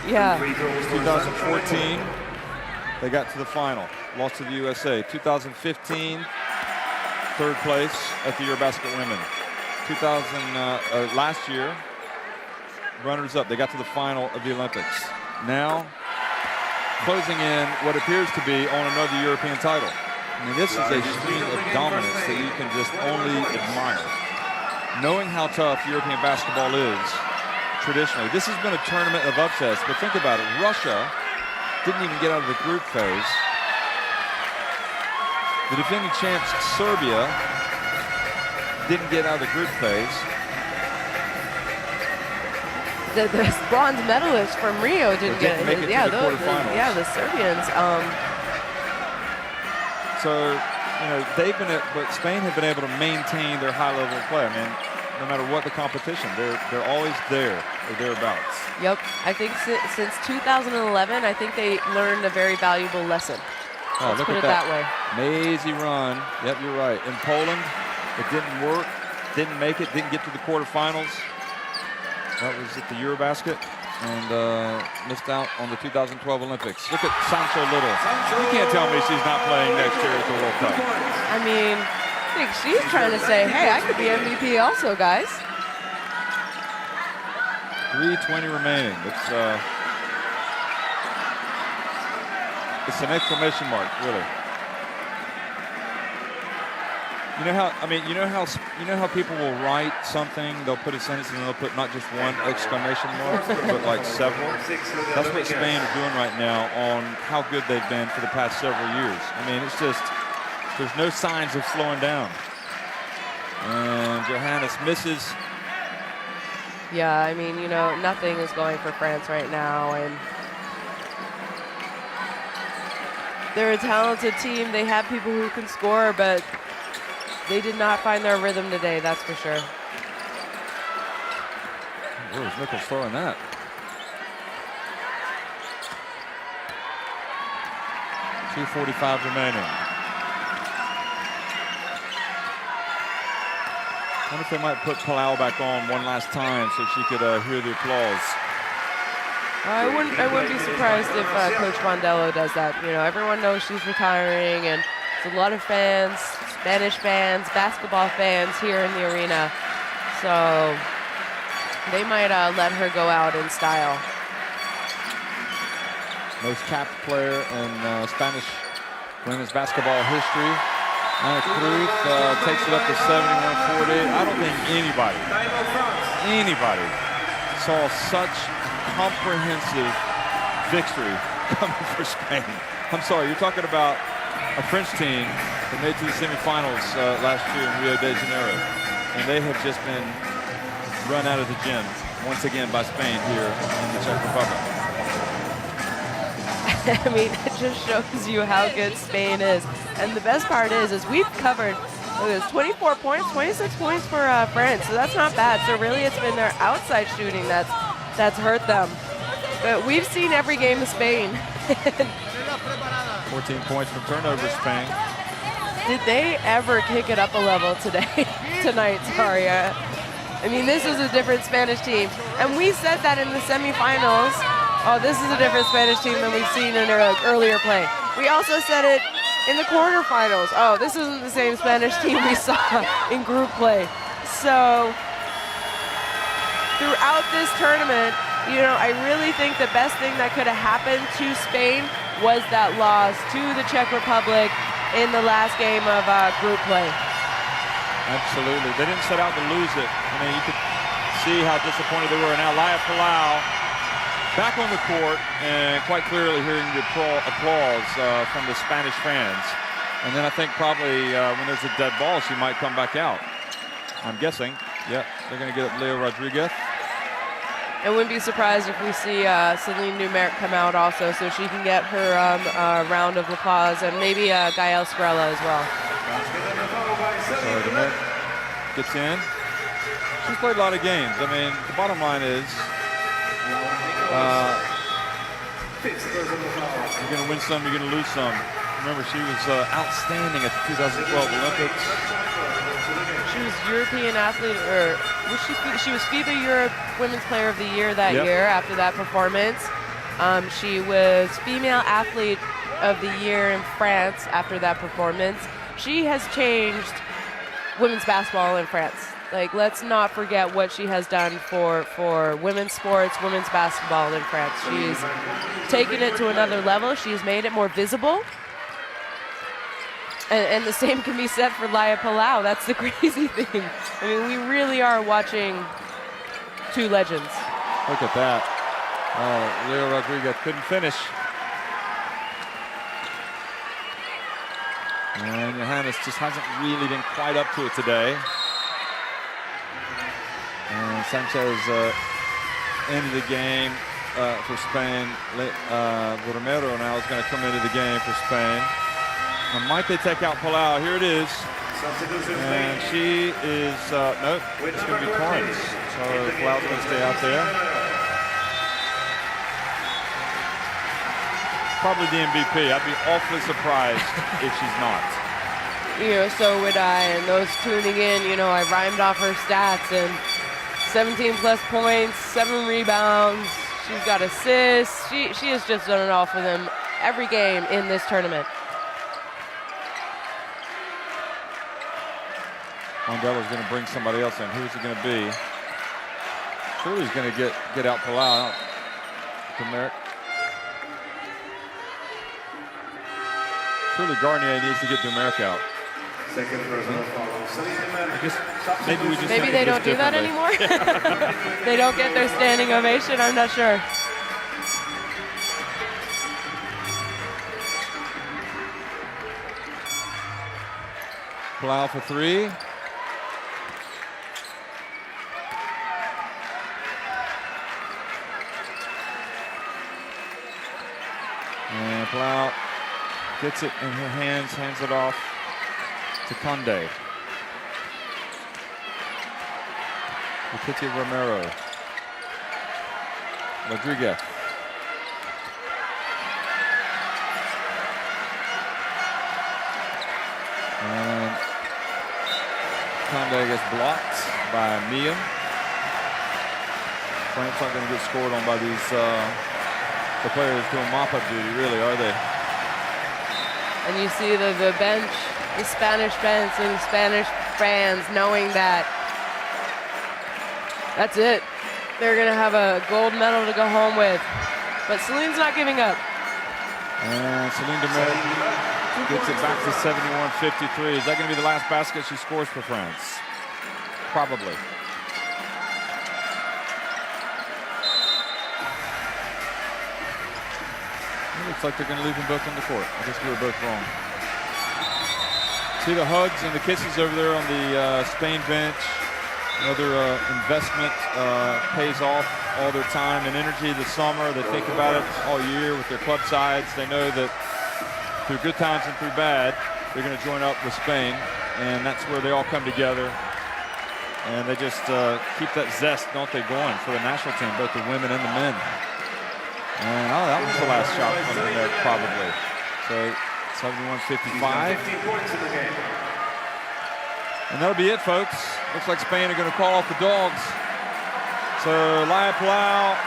Yeah. 2014 they got to the final, lost to the USA. 2015 third place at the EuroBasket Women. Last year runners up, they got to the final of the Olympics. Now closing in what appears to be on another European title. I mean, this is a string of dominance that you can just only admire. Knowing how tough European basketball is, traditionally, this has been a tournament of upsets, but think about it. Russia didn't even get out of the group phase. The defending champs, Serbia, didn't get out of the group phase. The bronze medalists from Rio didn't make it to the quarterfinals. Yeah, the Serbians. So, you know, but Spain have been able to maintain their high level of play. I mean, no matter what the competition, they're always there or thereabouts. Yep, I think since 2011, I think they learned a very valuable lesson. Oh, Let's look put at it that way. Mazy run. Yep, you're right. In Poland, it didn't work, didn't make it, didn't get to the quarterfinals. That was at the EuroBasket, and missed out on the 2012 Olympics. Look at Sancho Little. You can't tell me she's not playing next year at the World Cup. I mean, I think she's trying to say, hey, I could be MVP also, guys. 3:20 remaining. It's an exclamation mark, really. You know how people will write something, they'll put a sentence and they'll put not just one exclamation mark, but like several. That's what Spain are doing right now on how good they've been for the past several years. I mean, it's just, there's no signs of slowing down. And Johannes misses. Yeah, I mean, you know, nothing is going for France right now, and they're a talented team. They have people who can score, but they did not find their rhythm today, that's for sure. Where was Nichols throwing that? .245 remaining. I wonder if they might put Palau back on one last time so she could hear the applause. I wouldn't be surprised if Coach Mondello does that. You know, everyone knows she's retiring, and there's a lot of fans, Spanish fans, basketball fans here in the arena. So they might let her go out in style. Most capped player in Spanish women's basketball history. Ana Cruz takes it up to 71-40. I don't think anybody saw such comprehensive victory coming for Spain. I'm sorry, you're talking about a French team that made it to the semifinals last year in Rio de Janeiro. And they have just been run out of the gym once again by Spain here in the Czech Republic. I mean, it just shows you how good Spain is. And the best part is we've covered, look at this, 24 points, 26 points for France. So that's not bad. So really it's been their outside shooting that's hurt them. But we've seen every game of Spain. 14 points from turnover, Spain. Did they ever kick it up a level tonight? Sorry. I mean, this is a different Spanish team. And we said that in the semifinals. Oh, this is a different Spanish team than we've seen in their earlier play. We also said it in the quarterfinals. Oh, this isn't the same Spanish team we saw in group play. So throughout this tournament, you know, I really think the best thing that could have happened to Spain was that loss to the Czech Republic in the last game of group play. Absolutely. They didn't set out to lose it. I mean, you could see how disappointed they were. Now, Laya Palau back on the court and quite clearly hearing the applause from the Spanish fans. And then I think probably when there's a dead ball, she might come back out. I'm guessing. Yep, they're going to get Leo Rodriguez. I wouldn't be surprised if we see Celine Numeric come out also, so she can get her round of applause, and maybe Gael Skrella as well. So Numeric gets in. She's played a lot of games. I mean, the bottom line is you're going to win some, you're going to lose some. Remember, she was outstanding at the 2012 Olympics. She was European athlete, or was she was FIBA Europe Women's Player of the Year that year after that performance. She was Female Athlete of the Year in France after that performance. She has changed women's basketball in France. Like, let's not forget what she has done for women's sports, women's basketball in France. She's taken it to another level. She's made it more visible. And the same can be said for Laya Palau. That's the crazy thing. I mean, we really are watching two legends. Look at that. Oh, Leo Rodriguez couldn't finish. And Johannes just hasn't really been quite up to it today. And Sanchez into the game for Spain. Romero now is going to come into the game for Spain. And might they take out Palau? Here it is. And she is, nope, it's going to be Torrance. So Palau's going to stay out there. Probably the MVP. I'd be awfully surprised if she's not. You know, so would I. And those tuning in, you know, I rhymed off her stats, and 17 plus points, 7 rebounds. She's got assists. She has just done it all for them every game in this tournament. Mondella's going to bring somebody else in. Who's it going to be? Surely he's going to get out Palau. Numeric. Surely Garnier needs to get Numeric out. Second personal foul. I guess maybe we just maybe they don't do that anymore. They don't get their standing ovation. I'm not sure. Palau for three. And Palau gets it in her hands, hands it off to Conde. Letitia Romero. Rodriguez. And Conde gets blocked by Mian. France aren't going to get scored on by these the players doing mop-up duty, really, are they? And you see the bench, the Spanish bench and the Spanish fans knowing that that's it. They're going to have a gold medal to go home with. But Celine's not giving up. And Celine Demeric gets it back to 71-53. Is that going to be the last basket she scores for France? Probably. looks like they're going to leave them both on the court. I guess we were both wrong. See the hugs and the kisses over there on the Spain bench. Another investment pays off all their time and energy this summer. They think about it all year with their club sides. They know that through good times and through bad, they're going to join up with Spain, and that's where they all come together. And they just keep that zest, don't they, going for the national team, both the women and the men. And that was the last shot from there, probably. So 71-55. And that'll be it, folks. Looks like Spain are going to call off the dogs. So Laia Palau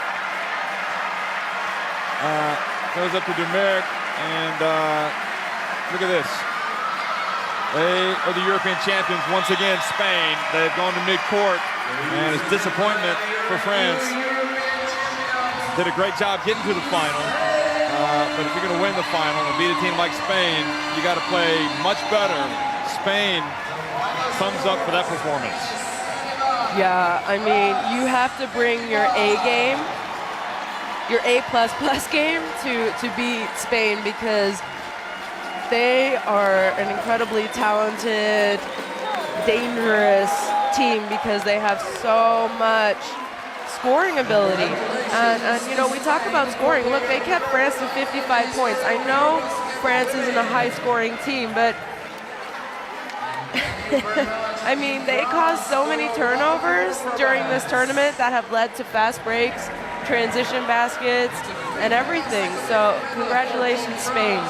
goes up to Dumeric, and look at this. They are the European champions once again, Spain. They've gone to mid-court, and it's disappointment for France. Did a great job getting to the final, but if you're going to win the final and beat a team like Spain, you got to play much better. Spain, thumbs up for that performance. Yeah, I mean, you have to bring your A game, your A++ game to beat Spain, because they are an incredibly talented, dangerous team because they have so much scoring ability. And you know, we talk about scoring. Look, they kept France to 55 points. I know France isn't a high-scoring team, but I mean, they caused so many turnovers during this tournament that have led to fast breaks, transition baskets, and everything. So congratulations, Spain.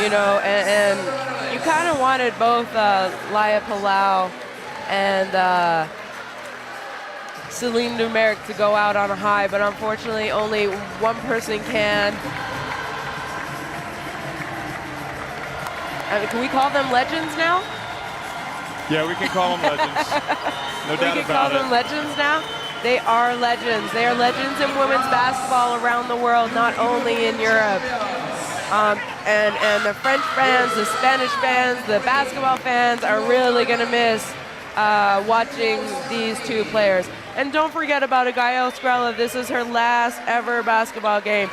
You know, and you kind of wanted both Laia Palau and Celine Dumeric to go out on a high, but unfortunately only one person can. Can we call them legends now? Yeah, we can call them legends. No doubt about it. We can call them legends now? They are legends. They are legends in women's basketball around the world, not only in Europe. And the French fans, the Spanish fans, the basketball fans are really going to miss watching these two players. And don't forget about Gael Skrela. This is her last ever basketball game.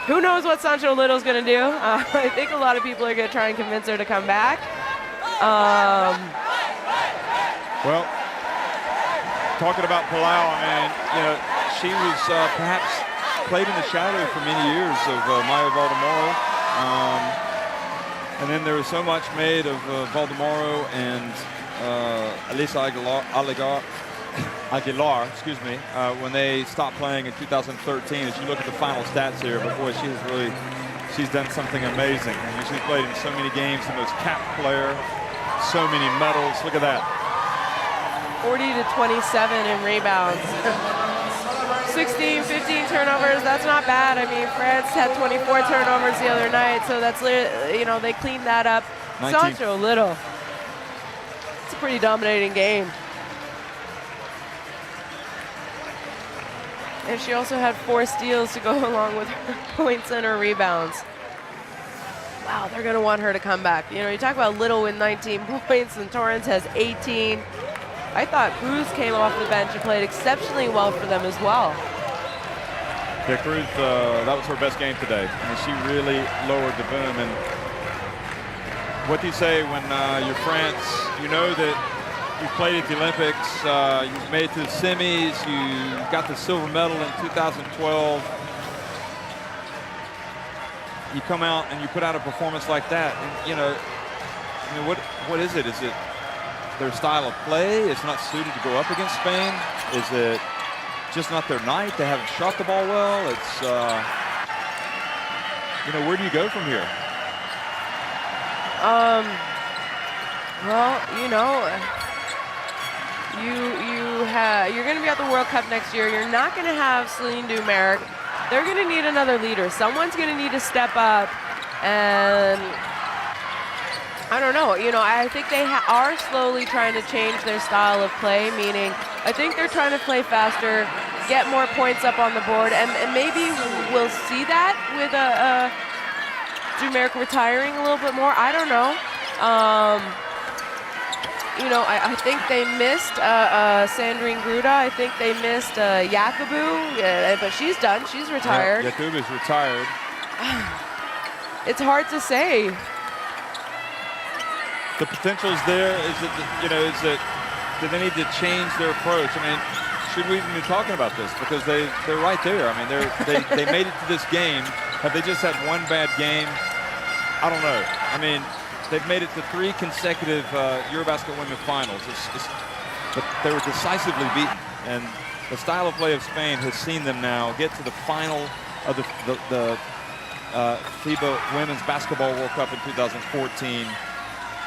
Who knows what Sancho Little's going to do? I think a lot of people are going to try and convince her to come back. Well, talking about Palau, I mean, you know, she was perhaps played in the shadow for many years of Maya Valdemoro. And then there was so much made of Valdemoro and Elisa Aguilar, excuse me, when they stopped playing in 2013. As you look at the final stats here, but boy, she's done something amazing. I mean, she's played in so many games, the most capped player, so many medals. Look at that. 40 to 27 in rebounds. 16, 15 turnovers, that's not bad. I mean, France had 24 turnovers the other night, so that's, you know, they cleaned that up. 19. Sancho Little, it's a pretty dominating game. And she also had 4 steals to go along with her points and her rebounds. Wow, they're going to want her to come back. You know, you talk about Little with 19 points, and Torrance has 18. I thought Cruz came off the bench and played exceptionally well for them as well. Yeah, Cruz, that was her best game today. I mean, she really lowered the boom. And what do you say when you're France? You know that you played at the Olympics, you made it to the semis, you got the silver medal in 2012. You come out and you put out a performance like that, and you know, I mean, what is it? Is it their style of play? It's not suited to go up against Spain? Is it just not their night? They haven't shot the ball well? It's, you know, where do you go from here? Well, you know, you're going to be at the World Cup next year. You're not going to have Celine Dumeric. They're going to need another leader. Someone's going to need to step up, and I don't know. You know, I think they are slowly trying to change their style of play, meaning I think they're trying to play faster, get more points up on the board, and maybe we'll see that with Dumeric retiring a little bit more. I don't know. you know, I think they missed Sandrine Gruda. I think they missed Yakubu, but she's done. She's retired. Yeah, Yakubu's retired. It's hard to say. The potential is there. Is it, you know, is it, do they need to change their approach? I mean, should we even be talking about this? Because they're right there. I mean, they made it to this game. Have they just had one bad game? I don't know. I mean, they've made it to 3 consecutive EuroBasket Women Finals. But they were decisively beaten. And the style of play of Spain has seen them now get to the final of the FIBA Women's Basketball World Cup in 2014,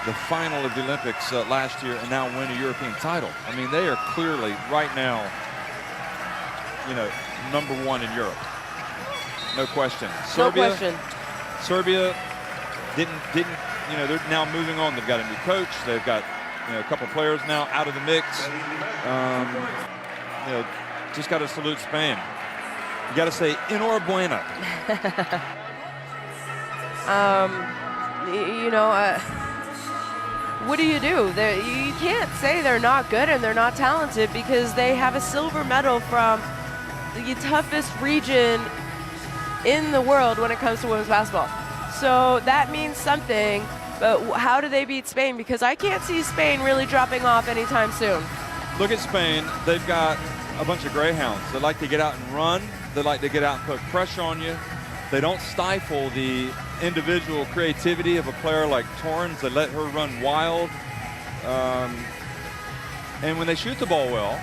the final of the Olympics last year, and now win a European title. I mean, they are clearly right now, you know, #1 in Europe. No question. Serbia, No question. Serbia didn't, you know, they're now moving on. They've got a new coach. They've got, you know, a couple players now out of the mix. You know, just got to salute Spain. You got to say, enhorabuena. You know, what do? You can't say they're not good and they're not talented because they have a silver medal from the toughest region in the world when it comes to women's basketball. So that means something, but how do they beat Spain? Because I can't see Spain really dropping off anytime soon. Look at Spain. They've got a bunch of greyhounds. They like to get out and run. They like to get out and put pressure on you. They don't stifle the individual creativity of a player like Torrens. They let her run wild. And when they shoot the ball well,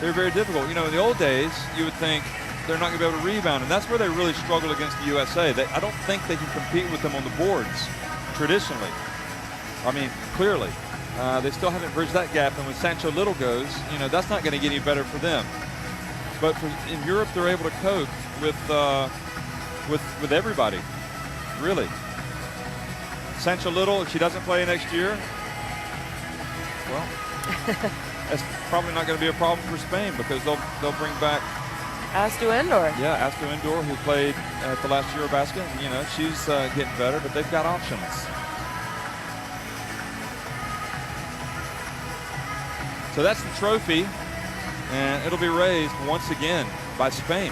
they're very difficult. You know, in the old days, you would think they're not going to be able to rebound, and that's where they really struggle against the USA. I don't think they can compete with them on the boards traditionally. I mean, clearly. They still haven't bridged that gap, and when Sancho Little goes, you know, that's not going to get any better for them. But in Europe, they're able to cope with everybody, really. Sancho Little, if she doesn't play next year, well, that's probably not going to be a problem for Spain because they'll bring back Astu Endor. Yeah, Astu Endor, who played at the last EuroBasket. You know, she's getting better, but they've got options. So that's the trophy, and it'll be raised once again by Spain.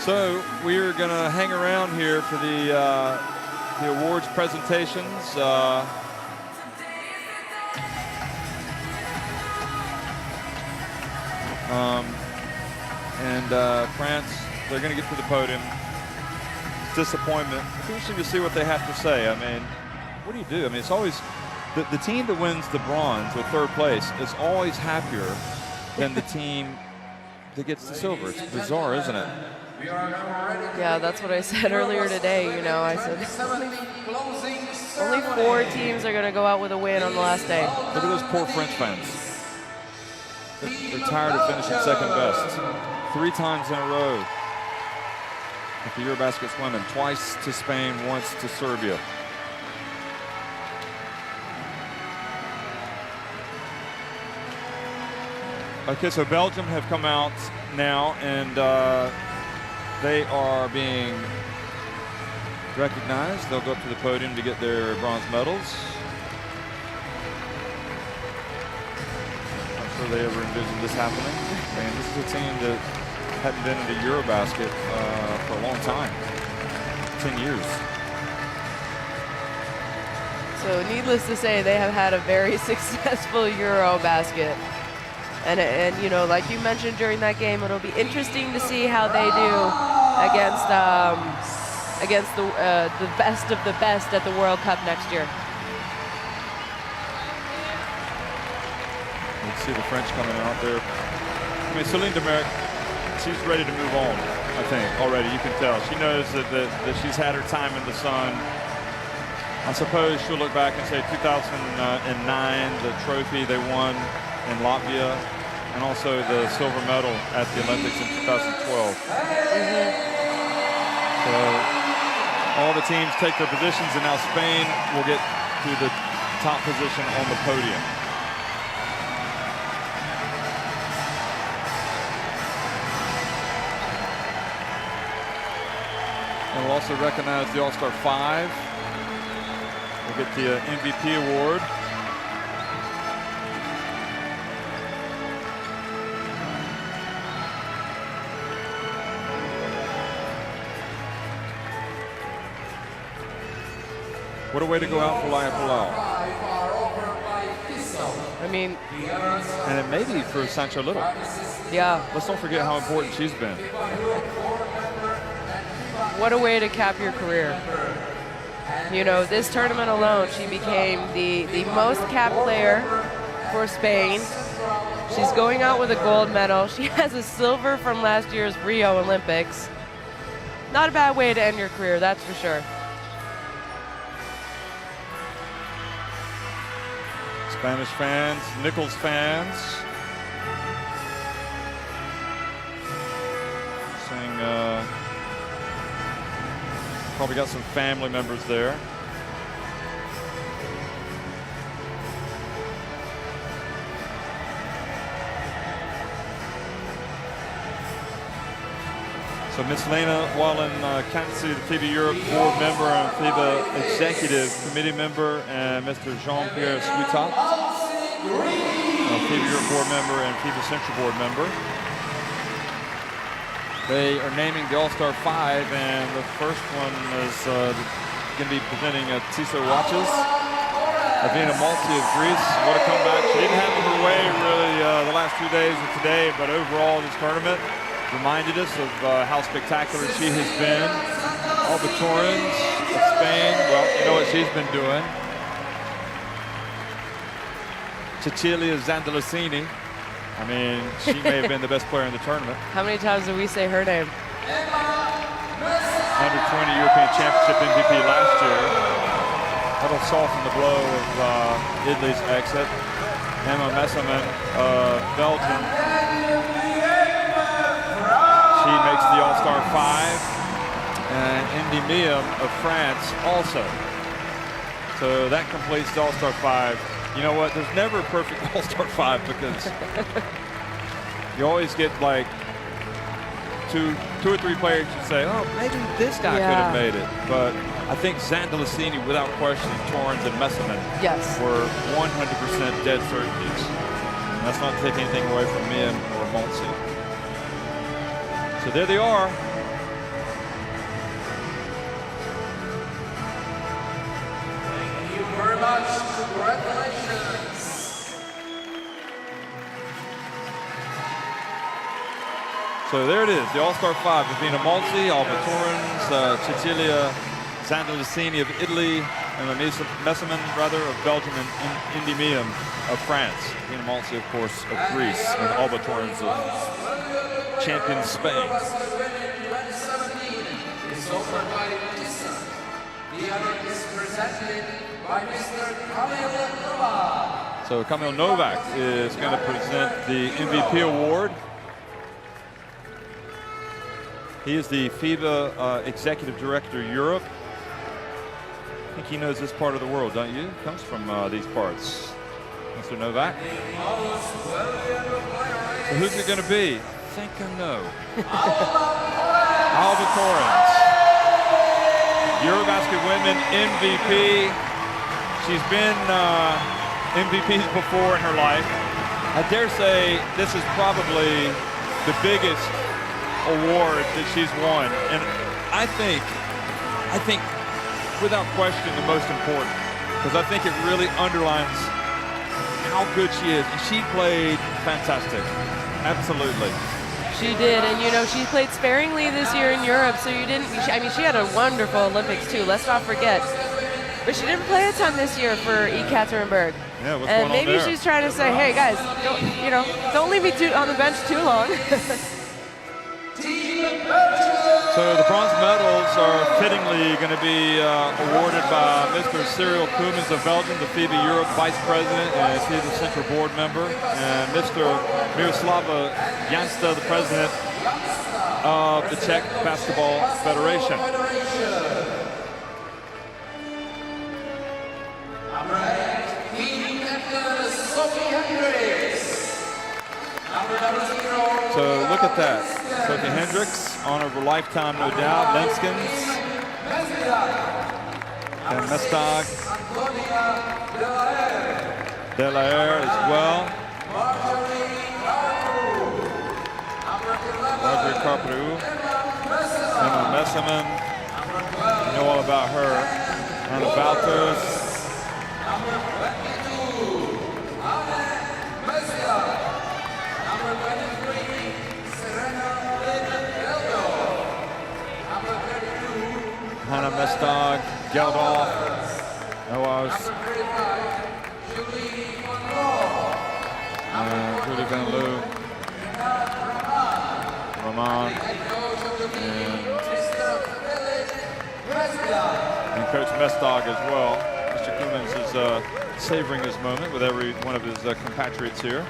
So we're going to hang around here for the awards presentations. France, they're going to get to the podium. It's disappointment. It's interesting to see what they have to say. I mean, what do you do? I mean, it's always the team that wins the bronze or third place is always happier than the team that gets the silver. It's bizarre, isn't it? Yeah, that's what I said earlier today. You know, I said only 4 teams are going to go out with a win on the last day. Look at those poor French fans. They're tired of finishing second best. 3 times in a row at the EuroBasket's women. Twice to Spain, once to Serbia. Okay, so Belgium have come out now, and they are being recognized. They'll go up to the podium to get their bronze medals. I'm sure they ever envisioned this happening. And this is a team that hadn't been in the EuroBasket for a long time, 10 years. So needless to say, they have had a very successful EuroBasket. And you know, like you mentioned during that game, it'll be interesting to see how they do against the best of the best at the World Cup next year. You can see the French coming out there. I mean, Celine Demeric, she's ready to move on, I think, already. You can tell. She knows that she's had her time in the sun. I suppose she'll look back and say 2009, the trophy they won in Latvia, and also the silver medal at the Olympics in 2012. So all the teams take their positions, and now Spain will get to the top position on the podium. And we'll also recognize the All-Star 5. We'll get the MVP award. What a way to go out for Laya Palau. I mean, and it may be for Sancho Little. Yeah. Let's not forget how important she's been. What a way to cap your career. You know, this tournament alone, she became the most capped player for Spain. She's going out with a gold medal. She has a silver from last year's Rio Olympics. Not a bad way to end your career, that's for sure. Spanish fans, Nichols fans. Saying, probably got some family members there. So Miss Lena Wallen Cancy, the FIBA Europe board member and FIBA executive committee member, and Mr. Jean-Pierre Switat, FIBA Europe board member and FIBA Central board member. They are naming the All-Star 5, and the first one is going to be presenting Tiso Watches, Avina Malti of Greece. What a comeback. She didn't have her way really the last 2 days of today, but overall this tournament reminded us of how spectacular she has been. Alba Torrens of Spain, well, you know what she's been doing. Cecilia Zandalicini. I mean, she may have been the best player in the tournament. How many times did we say her name? Under 20 European Championship MVP last year. That'll soften the blow of Italy's exit. Emma Messerman of Belgium. She makes the All-Star 5. And Indy Miam of France also. So that completes the All-Star 5. You know what? There's never a perfect All-Star 5 because you always get like two or three players you say, oh, maybe this guy could have made it. But I think Zandalicini, without question, Torrens and Messerman were 100% dead certainties. And that's not taking anything away from Miam or Maltzy. So there they are. Thank you very much. Congratulations. So there it is, the All-Star 5, Avina Maltzy, Alba Torrens, Cecilia Zandalicini of Italy, and Messerman, rather, of Belgium, and Indy Miam of France. Avina Maltzy, of course, of Greece, and Alba Torrens of champion Spain. So Kamil Novak is going to present the MVP award. He is the FIBA Executive Director Europe. I think he knows this part of the world, don't you? Comes from these parts. Mr. Novak. So who's it going to be? I think I know. Alba Torrens. EuroBasket Women MVP. She's been MVPs before in her life. I dare say this is probably the biggest award that she's won, and I think without question the most important, because I think it really underlines how good she is. And she played fantastic, absolutely. She did, and you know, she played sparingly this year in Europe, so you didn't, I mean, she had a wonderful Olympics too, let's not forget. But she didn't play a ton this year for Ekaterinburg. Yeah, what's and going on maybe there? She's trying to say, hey guys, don't leave me on the bench too long. So the bronze medals are fittingly going to be awarded by Mr. Cyril Koemans of Belgium, the FIBA Europe Vice President and FIBA Central Board Member, and Mr. Miroslava Jansta, the President of the Czech Basketball Federation. So look at that. Sophie Hendricks, honor of a lifetime, no doubt. Lenskens. And Mestag. Delaire as well. Marjorie Carperu. Emma Messerman. You know all about her. Anna Valters. Hannah Mestag, Geldof, Noas, Julie Van Loo, Roman, and Coach Mestag as well. Mr. Koemans is savoring his moment with every one of his compatriots here.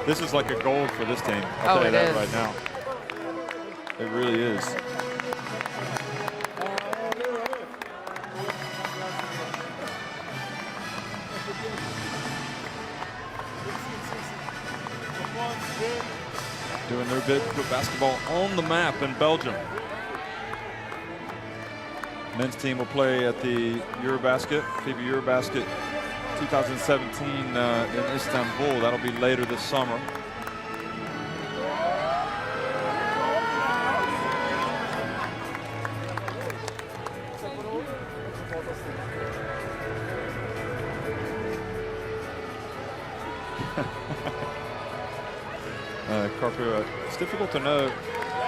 This is like a gold for this team. I'll tell you that right now. It really is. Doing their bid to put basketball on the map in Belgium. Men's team will play at the EuroBasket, FIBA EuroBasket 2017 in Istanbul. That'll be later this summer. Carpio, it's difficult to know.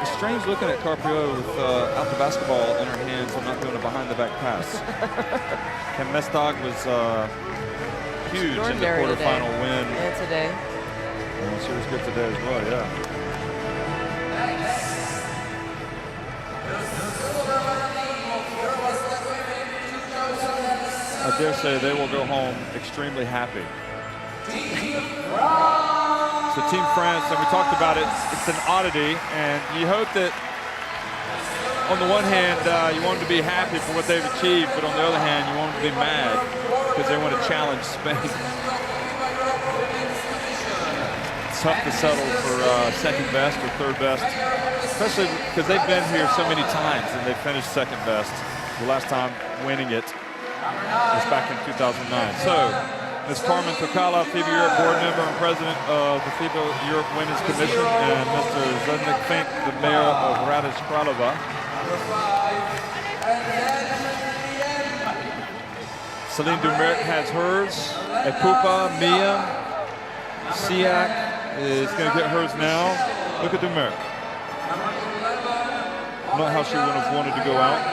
It's strange looking at Carpio with out the basketball in her hands and not doing a behind-the-back pass. Ken Mestag was huge in the quarterfinal win. Yeah, today. And she was good today as well, yeah. I dare say they will go home extremely happy. So Team France, and we talked about it, it's an oddity, and you hope that on the one hand, you want them to be happy for what they've achieved, but on the other hand, you want them to be mad because they want to challenge Spain. It's tough to settle for second best or third best, especially because they've been here so many times and they finished second best. The last time winning it was back in 2009. So, Ms. Carmen Tokala, FIBA Europe Board Member and President of the FIBA Europe Women's Commission, and Mr. Zednik Fink, the Mayor of Radic Kralova. Celine Dumerc has hers. Epupa, Mia, Siak is going to get hers now. Look at Dumerc. Not how she would have wanted to go out.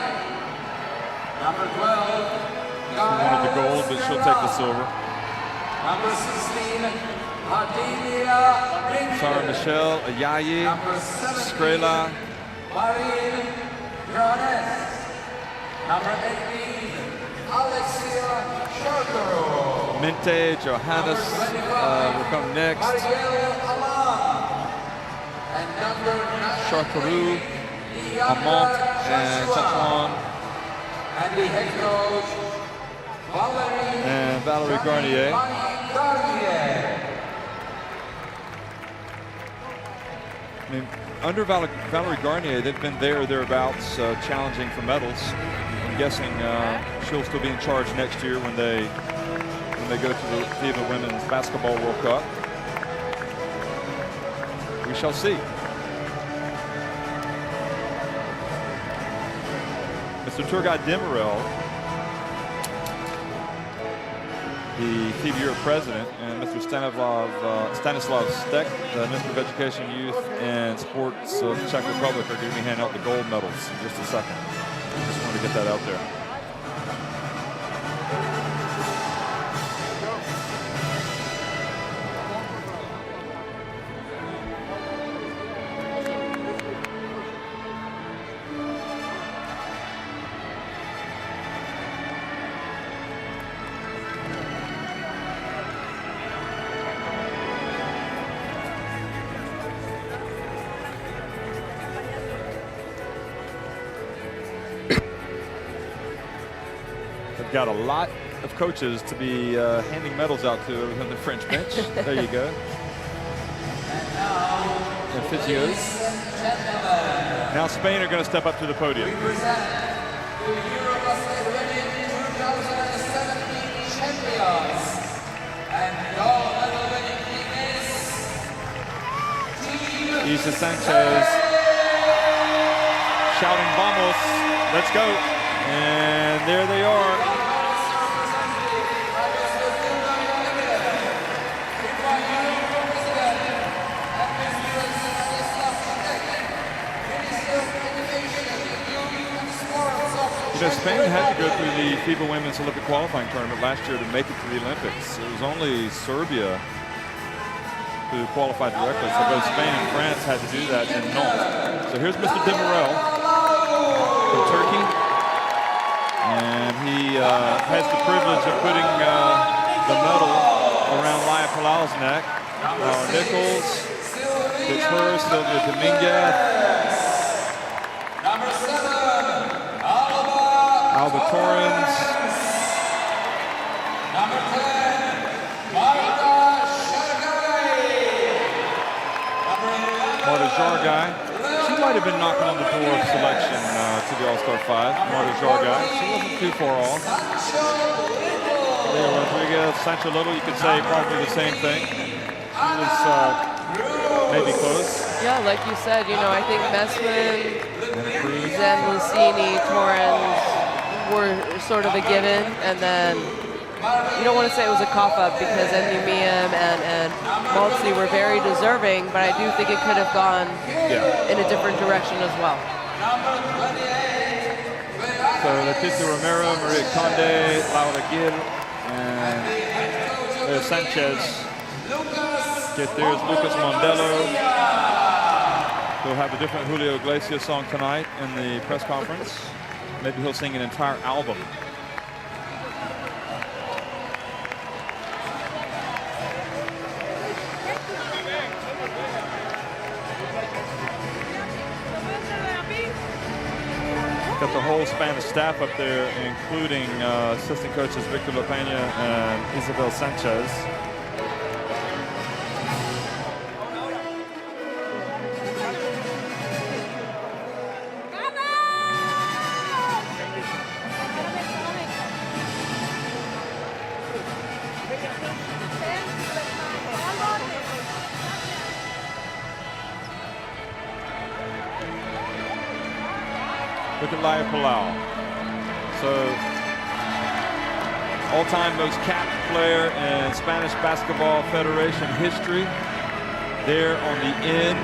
She wanted the gold, but she'll take the silver. Number 16, Sarah Michelle, Ayayi, Skrela, Marine Johannes. Number 18, Alexia Sharkaro. Mente, Johannes will come next. And number 9, Sharkaru, Amont, and Chachon. And the head coach, Valerie Garnier. I mean, under Valerie Garnier, they've been thereabouts, challenging for medals. I'm guessing she'll still be in charge next year when they go to the FIBA Women's Basketball World Cup. We shall see. Mr. Turgay Demirel, the FIBA Europe president, and Mr. Stanislav Stek, the Minister of Education, Youth, and Sports of the Czech Republic, are going to be handing out the gold medals in just a second. Just wanted to get that out there. got a lot of coaches to be handing medals out to on the French bench. There you go. And physios. Now Spain are going to step up to the podium. EuroBasket Women 2017 champions. And the gold medal winning team is Isa Sanchez shouting "Vamos!" Let's go. And there they are. You know, Spain had to go through the FIBA Women's Olympic qualifying tournament last year to make it to the Olympics. It was only Serbia who qualified directly, so both Spain and France had to do that in Nantes. So here's Mr. Demirel from Turkey, and he has the privilege of putting the medal around Laya Palau's neck. Nichols gets hers, Sylvia Dominguez. Alba Torrens. number 10, Marta Jargai. She might have been knocking on the door of selection to the All-Star 5. Marta Jargai. She wasn't too far off. Lea Rodriguez, Sancho Little, you could say probably the same thing. She was maybe close. Yeah, like you said, you know, I think Messman, Zanlucini, Torrens were sort of a given, and then you don't want to say it was a cough-up because Endimium and Maltzy were very deserving, but I do think it could have gone in a different direction as well. So Leticia Romero, Maria Conde, Laura Gil, and Lea Sanchez get theirs. Lucas Mondello. He'll have a different Julio Iglesias song tonight in the press conference. Maybe he'll sing an entire album. Got the whole Spanish staff up there, including assistant coaches Victor Lopena and Isabel Sanchez. Look at Laya Palau. So, all-time most capped player in Spanish Basketball Federation history. There on the end.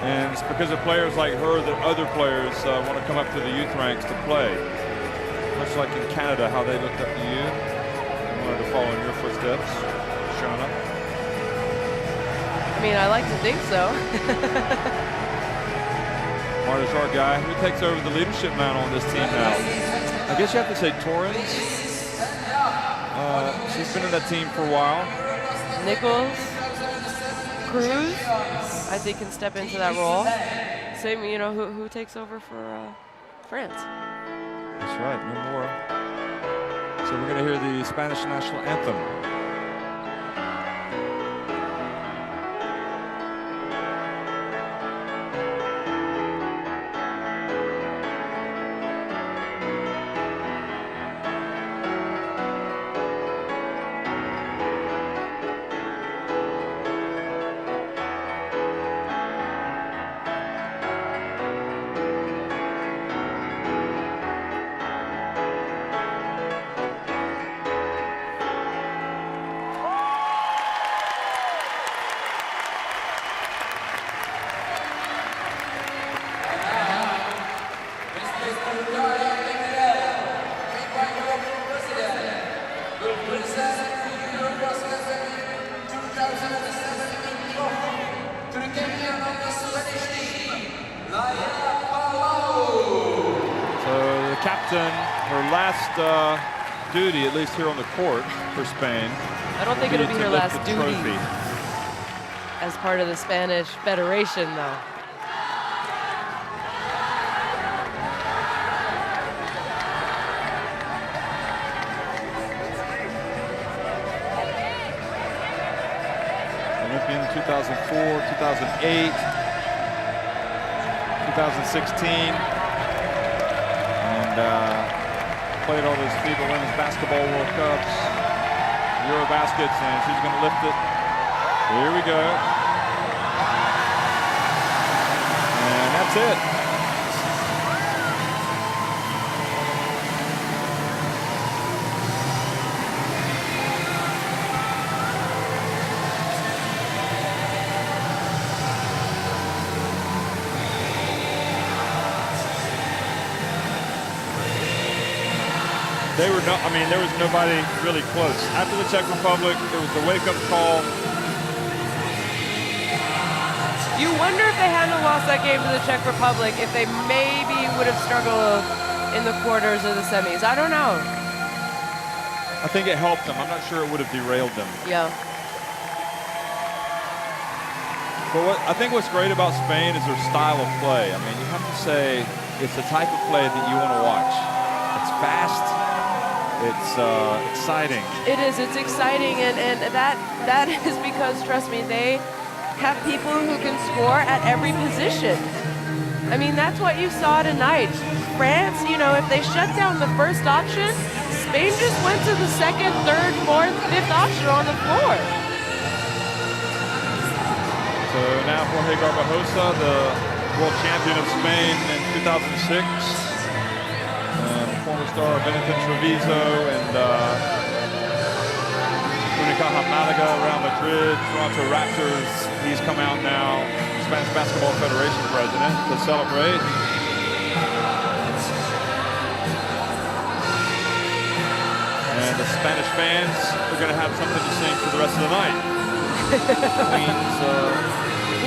And it's because of players like her that other players want to come up to the youth ranks to play. Much like in Canada, how they looked up to you. They wanted to follow in your footsteps, Shauna. I mean, I like to think so. Marta Jargai, who takes over the leadership mantle on this team now? I guess you have to say Torrens. She's been in that team for a while. Nichols, Cruz, I think can step into that role. Same, you know, who takes over for France. That's right, no more. So we're going to hear the Spanish national anthem. Her last duty, at least here on the court for Spain. I don't think it'll be her last duty as part of the Spanish Federation, though. Olympian 2004, 2008, 2016, and played all those FIBA Women's Basketball World Cups, EuroBaskets, and she's going to lift it. Here we go. And that's it. They were not, I mean, there was nobody really close. After the Czech Republic, it was the wake-up call. You wonder if they hadn't lost that game to the Czech Republic, if they maybe would have struggled in the quarters or the semis. I don't know. I think it helped them. I'm not sure it would have derailed them. Yeah. But I think what's great about Spain is their style of play. I mean, you have to say it's the type of play that you want to watch. It's fast. It's exciting. It is. It's exciting, and that is because, trust me, they have people who can score at every position. I mean, that's what you saw tonight. France, you know, if they shut down the first option, Spain just went to the second, third, fourth, fifth option on the floor. So now Jorge Garbajosa, the world champion of Spain in 2006. Former star Benetton Treviso and Unicaja Malaga, Real Madrid, Toronto Raptors. He's come out now, Spanish Basketball Federation president, to celebrate. And the Spanish fans are going to have something to sing for the rest of the night. Queens,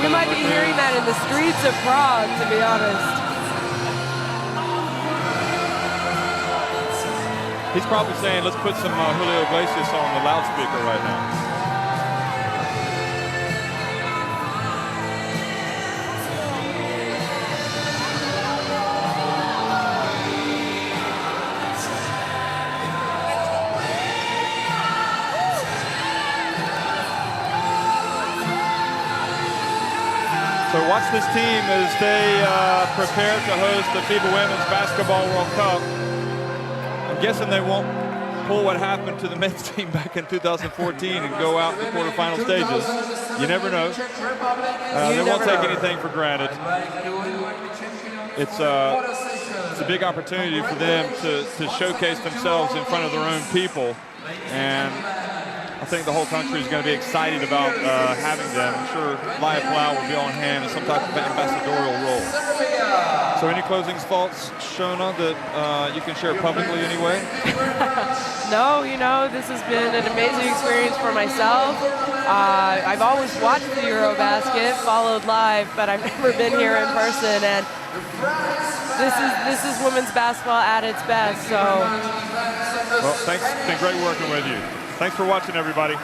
we might be hearing that in the streets of Prague, to be honest. He's probably saying, let's put some Julio Iglesias on the loudspeaker right now. So watch this team as they prepare to host the FIBA Women's Basketball World Cup. I'm guessing they won't pull what happened to the men's team back in 2014 and go out in the quarterfinal stages. You never know. They won't take anything for granted. It's a big opportunity for them to showcase themselves in front of their own people. And I think the whole country is going to be excited about having them. I'm sure Laia Palau will be on hand in some type of ambassadorial role. So any closing thoughts, Shona, that you can share publicly anyway? No, you know, this has been an amazing experience for myself. I've always watched the EuroBasket, followed live, but I've never been here in person. And this is women's basketball at its best. So, well, thanks. It's been great working with you. Thanks for watching, everybody.